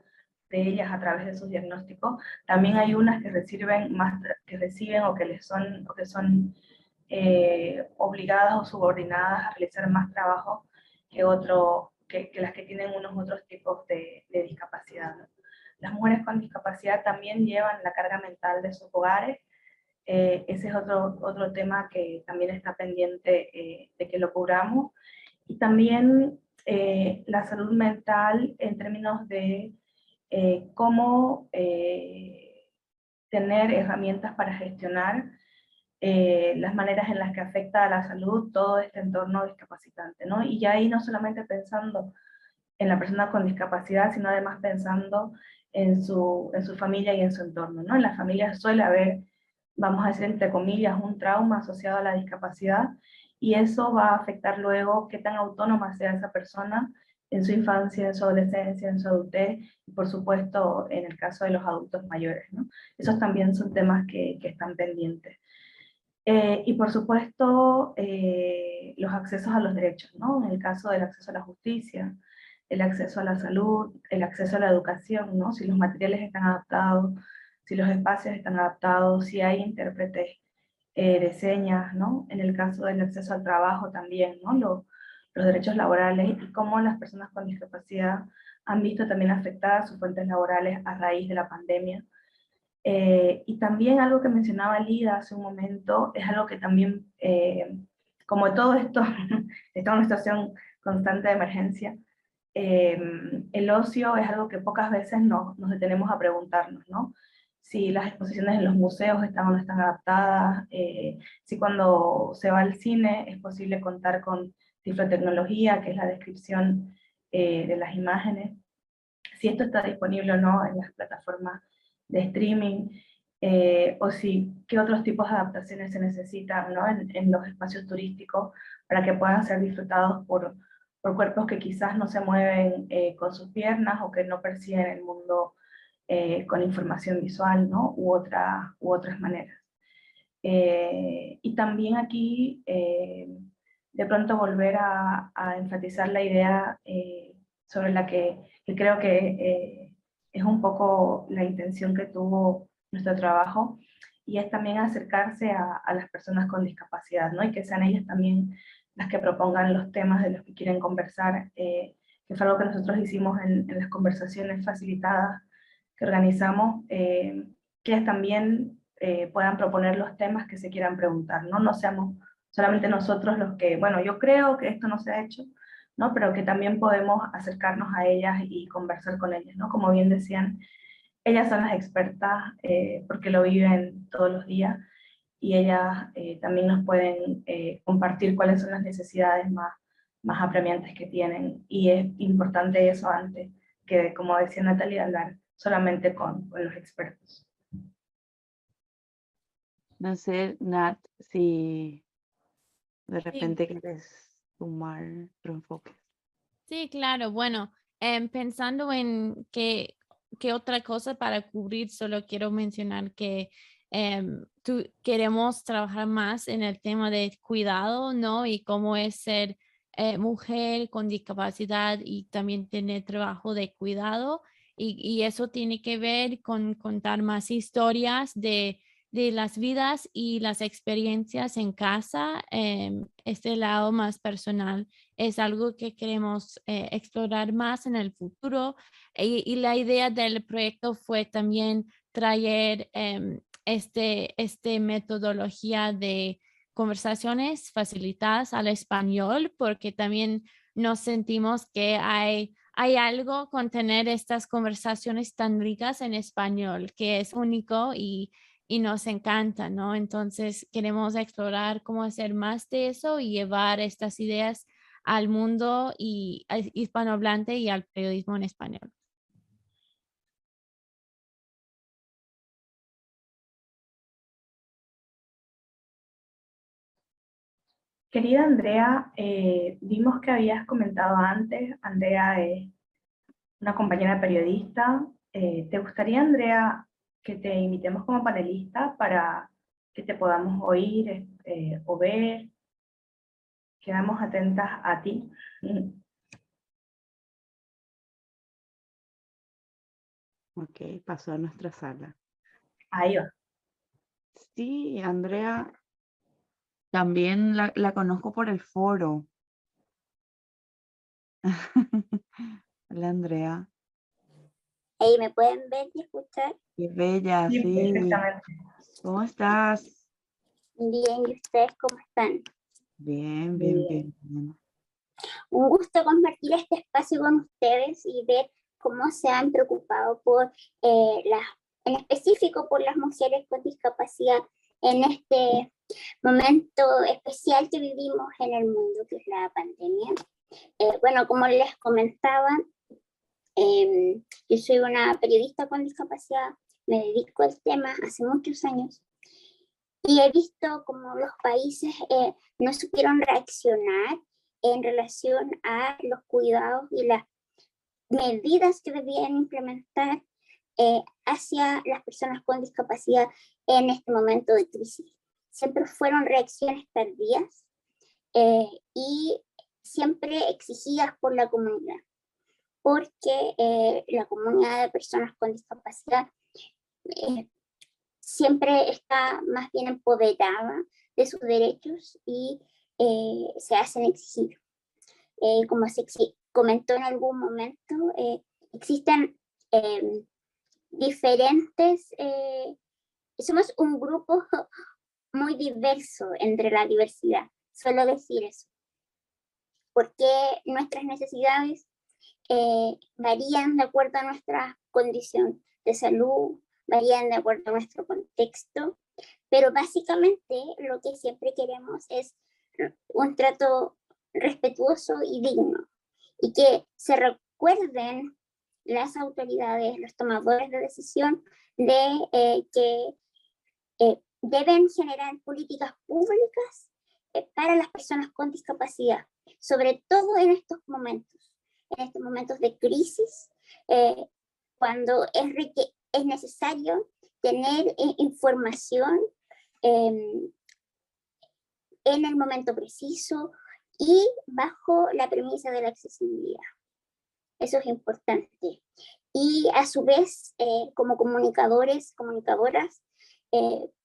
a través de sus diagnósticos, también hay unas que reciben o que son obligadas o subordinadas a realizar más trabajo que las que tienen unos otros tipos de discapacidad, ¿no? Las mujeres con discapacidad también llevan la carga mental de sus hogares. Ese es otro tema que también está pendiente de que lo cubramos. Y también la salud mental en términos de cómo tener herramientas para gestionar las maneras en las que afecta a la salud todo este entorno discapacitante, ¿no? Y ya ahí no solamente pensando en la persona con discapacidad, sino además pensando en su familia y en su entorno, ¿no? En la familia suele haber, vamos a decir entre comillas, un trauma asociado a la discapacidad, y eso va a afectar luego qué tan autónoma sea esa persona en su infancia, en su adolescencia, en su adultez, y por supuesto en el caso de los adultos mayores, ¿no? Esos también son temas que están pendientes. Y por supuesto, los accesos a los derechos, ¿no? En el caso del acceso a la justicia, el acceso a la salud, el acceso a la educación, ¿no? Si los materiales están adaptados, si los espacios están adaptados, si hay intérpretes de señas, ¿no? En el caso del acceso al trabajo también, ¿no? Los derechos laborales, y cómo las personas con discapacidad han visto también afectadas sus fuentes laborales a raíz de la pandemia. Y también algo que mencionaba Lida hace un momento, es algo que también, como todo esto, está en una situación constante de emergencia, el ocio es algo que pocas veces nos detenemos a preguntarnos, ¿no? Si las exposiciones en los museos están o no están adaptadas, si cuando se va al cine es posible contar con cifrotecnología, que es la descripción de las imágenes, si esto está disponible o no en las plataformas de streaming, o si qué otros tipos de adaptaciones se necesitan, ¿no? en los espacios turísticos para que puedan ser disfrutados por cuerpos que quizás no se mueven con sus piernas, o que no perciben el mundo con información visual, ¿no? u otras maneras. Y también aquí de pronto volver a enfatizar la idea sobre la que creo que es un poco la intención que tuvo nuestro trabajo, y es también acercarse a las personas con discapacidad, ¿no? Y que sean ellas también las que propongan los temas de los que quieren conversar, que fue algo que nosotros hicimos en las conversaciones facilitadas que organizamos, que ellas también puedan proponer los temas que se quieran preguntar, ¿no? No seamos solamente nosotros los que, bueno, yo creo que esto no se ha hecho, ¿no? Pero que también podemos acercarnos a ellas y conversar con ellas, ¿no? Como bien decían, ellas son las expertas porque lo viven todos los días, y ellas también nos pueden compartir cuáles son las necesidades más apremiantes que tienen, y es importante eso antes que, como decía Natalia, hablar solamente con los expertos. No sé, Nat, si de Sí. repente quieres sumar tu enfoque. Sí, claro. Bueno, pensando en qué otra cosa para cubrir, solo quiero mencionar que queremos trabajar más en el tema de cuidado, ¿no? Y cómo es ser mujer con discapacidad y también tener trabajo de cuidado. Y eso tiene que ver con contar más historias de de las vidas y las experiencias en casa. Este lado más personal es algo que queremos explorar más en el futuro, y la idea del proyecto fue también traer este metodología de conversaciones facilitadas al español, porque también nos sentimos que hay algo con tener estas conversaciones tan ricas en español, que es único y nos encanta, ¿no? Entonces queremos explorar cómo hacer más de eso y llevar estas ideas al mundo y al hispanohablante y al periodismo en español. Querida Andrea, vimos que habías comentado antes, Andrea es una compañera periodista. ¿Te gustaría, Andrea, que te invitemos como panelista para que te podamos oír o ver? Quedamos atentas a ti. Ok, pasó a nuestra sala. Ahí va. Sí, Andrea, también la conozco por el foro. Hola, Andrea. Ahí me pueden ver y escuchar. Qué bella, Sí, sí. perfectamente. ¿Cómo estás? Bien, ¿y ustedes cómo están? Bien, Muy bien, bien. bien. Un gusto compartir este espacio con ustedes y ver cómo se han preocupado por en específico por las mujeres con discapacidad en este momento especial que vivimos en el mundo, que es la pandemia. Bueno, como les comentaba, yo soy una periodista con discapacidad, me dedico al tema hace muchos años y he visto cómo los países no supieron reaccionar en relación a los cuidados y las medidas que debían implementar hacia las personas con discapacidad en este momento de crisis. Siempre fueron reacciones tardías y siempre exigidas por la comunidad, porque la comunidad de personas con discapacidad siempre está más bien empoderada de sus derechos y se hacen exigir. Como se comentó en algún momento, existen diferentes, somos un grupo muy diverso entre la diversidad, solo decir eso, porque nuestras necesidades varían de acuerdo a nuestra condición de salud, varían de acuerdo a nuestro contexto, pero básicamente lo que siempre queremos es un trato respetuoso y digno, y que se recuerden las autoridades, los tomadores de decisión, de que deben generar políticas públicas para las personas con discapacidad, sobre todo en estos momentos de crisis, cuando es necesario tener información en el momento preciso y bajo la premisa de la accesibilidad. Eso es importante. Y a su vez, como comunicadores, comunicadoras,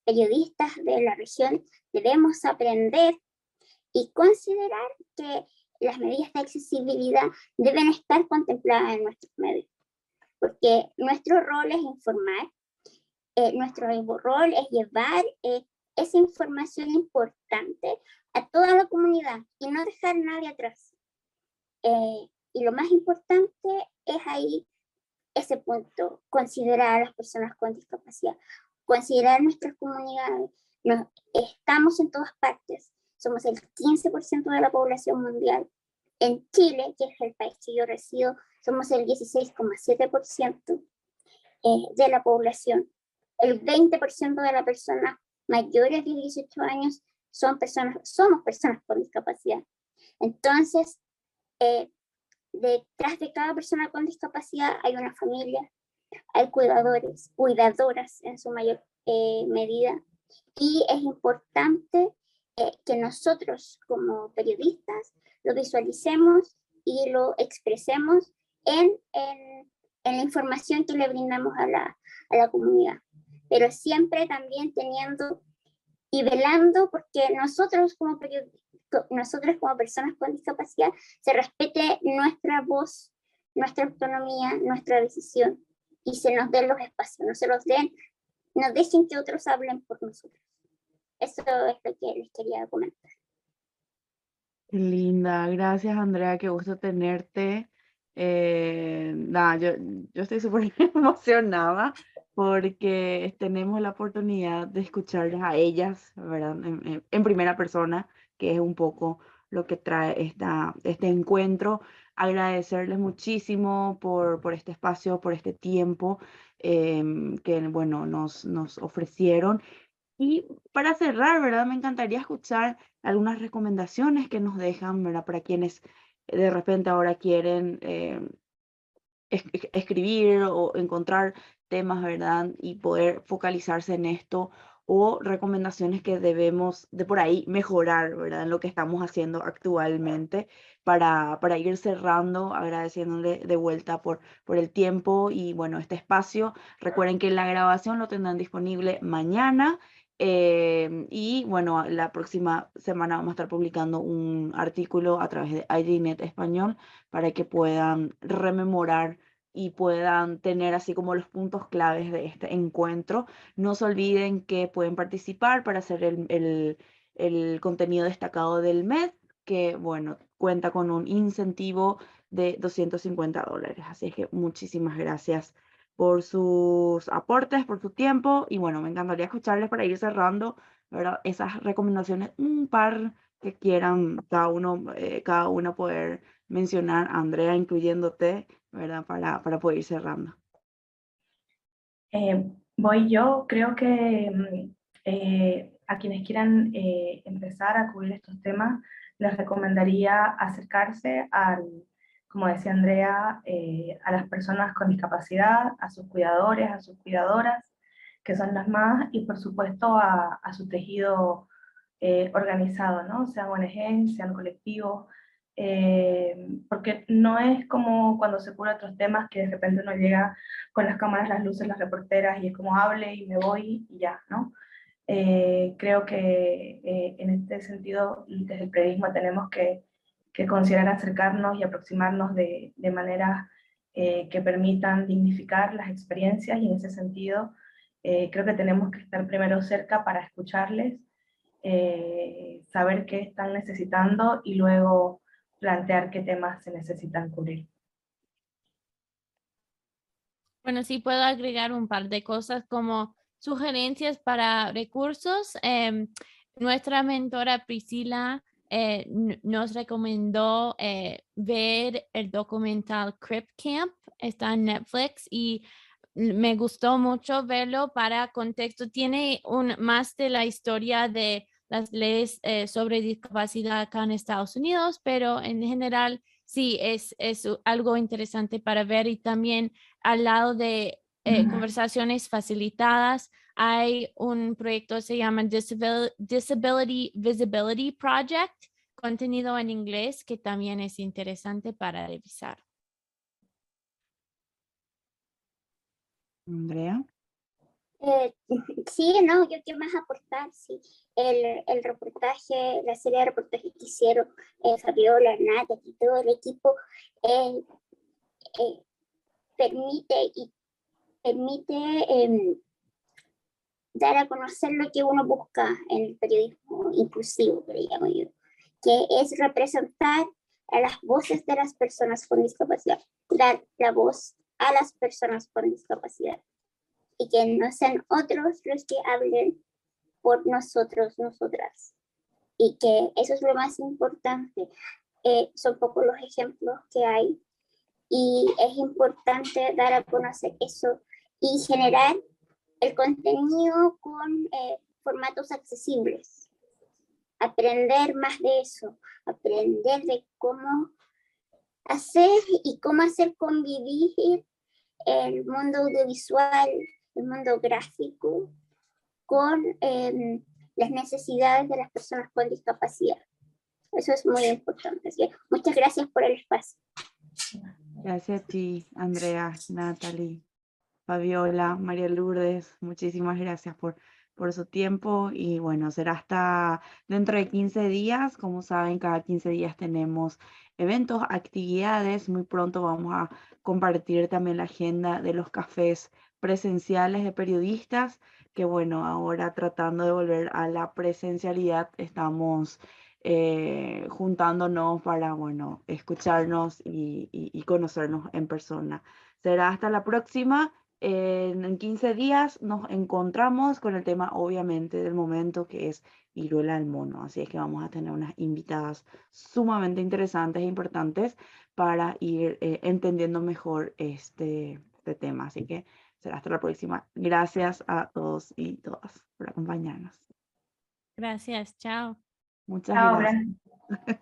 periodistas de la región, debemos aprender y considerar que las medidas de accesibilidad deben estar contempladas en nuestros medios, porque nuestro rol es informar, nuestro rol es llevar esa información importante a toda la comunidad y no dejar a nadie atrás. Y lo más importante es ahí ese punto, considerar a las personas con discapacidad, considerar nuestras comunidades. Estamos en todas partes, somos el 15% de la población mundial. En Chile, que es el país que yo resido, somos el 16,7% de la población. El 20% de las personas mayores de 18 años somos personas con discapacidad. Entonces, detrás de cada persona con discapacidad hay una familia, hay cuidadores, cuidadoras en su mayor medida, y es importante que nosotros como periodistas lo visualicemos y lo expresemos en la información que le brindamos a la comunidad. pero siempre también teniendo y velando porque nosotros como personas con discapacidad se respete nuestra voz, nuestra autonomía, nuestra decisión y se nos den los espacios, no dejen que otros hablen por nosotros. Eso es lo que les quería comentar. Qué linda, gracias Andrea, qué gusto tenerte. Nada, yo estoy súper emocionada porque tenemos la oportunidad de escucharles a ellas, ¿verdad? En primera persona, que es un poco lo que trae este encuentro. Agradecerles muchísimo por este espacio, por este tiempo que, bueno, nos ofrecieron. Y para cerrar, ¿verdad? Me encantaría escuchar algunas recomendaciones que nos dejan, ¿verdad? Para quienes de repente ahora quieren escribir o encontrar temas, ¿verdad? Y poder focalizarse en esto o recomendaciones que debemos de por ahí mejorar, ¿verdad? En lo que estamos haciendo actualmente para ir cerrando, agradeciéndole de vuelta por el tiempo y bueno, este espacio. Recuerden que la grabación lo tendrán disponible mañana. Y bueno, la próxima semana vamos a estar publicando un artículo a través de IDNet Español para que puedan rememorar y puedan tener así como los puntos claves de este encuentro. No se olviden que pueden participar para hacer el contenido destacado del mes, que bueno, cuenta con un incentivo de $250. Así es que muchísimas gracias por sus aportes, por su tiempo y bueno, me encantaría escucharles para ir cerrando, ¿verdad? Esas recomendaciones, un par que quieran cada uno poder mencionar, Andrea, incluyéndote, ¿verdad? Para poder ir cerrando. Voy yo, creo que a quienes quieran empezar a cubrir estos temas, les recomendaría acercarse como decía Andrea, a las personas con discapacidad, a sus cuidadores, a sus cuidadoras, que son las más, y por supuesto a su tejido organizado, ¿no? Sean ONG, sean colectivos, porque no es como cuando se cubren otros temas que de repente uno llega con las cámaras, las luces, las reporteras y es como hable y me voy y ya, ¿no? Creo que en este sentido, desde el periodismo tenemos que considerar acercarnos y aproximarnos de maneras que permitan dignificar las experiencias y en ese sentido creo que tenemos que estar primero cerca para escucharles, saber qué están necesitando y luego plantear qué temas se necesitan cubrir. Bueno, sí puedo agregar un par de cosas como sugerencias para recursos. Nuestra mentora Priscila nos recomendó ver el documental Crip Camp, está en Netflix y me gustó mucho verlo para contexto. Tiene más de la historia de las leyes sobre discapacidad acá en Estados Unidos, pero en general sí es algo interesante para ver y también al lado de conversaciones facilitadas hay un proyecto que se llama Disability Visibility Project, contenido en inglés que también es interesante para revisar. Andrea. Sí, no, yo quiero más aportar, sí. El reportaje, la serie de reportajes que hicieron Fabiola, Nata y todo el equipo permite dar a conocer lo que uno busca en el periodismo inclusivo, que le llamo yo, que es representar a las voces de las personas con discapacidad, dar la voz a las personas con discapacidad y que no sean otros los que hablen por nosotros, nosotras. Y que eso es lo más importante. Son pocos los ejemplos que hay y es importante dar a conocer eso y generar el contenido con formatos accesibles. Aprender más de eso, aprender de cómo hacer y cómo hacer convivir el mundo audiovisual, el mundo gráfico, con las necesidades de las personas con discapacidad. Eso es muy importante. Así que muchas gracias por el espacio. Gracias a ti, Andrea, Natalie, Fabiola, María Lourdes, muchísimas gracias por su tiempo y bueno, será hasta dentro de 15 días. Como saben, cada 15 días tenemos eventos, actividades. Muy pronto vamos a compartir también la agenda de los cafés presenciales de periodistas, que bueno, ahora tratando de volver a la presencialidad, estamos juntándonos para, bueno, escucharnos y conocernos en persona. Será hasta la próxima. En 15 días nos encontramos con el tema, obviamente, del momento, que es viruela del mono. Así es que vamos a tener unas invitadas sumamente interesantes e importantes para ir entendiendo mejor este tema. Así que será hasta la próxima. Gracias a todos y todas por acompañarnos. Gracias, chao. Muchas Chao, gracias. Bren.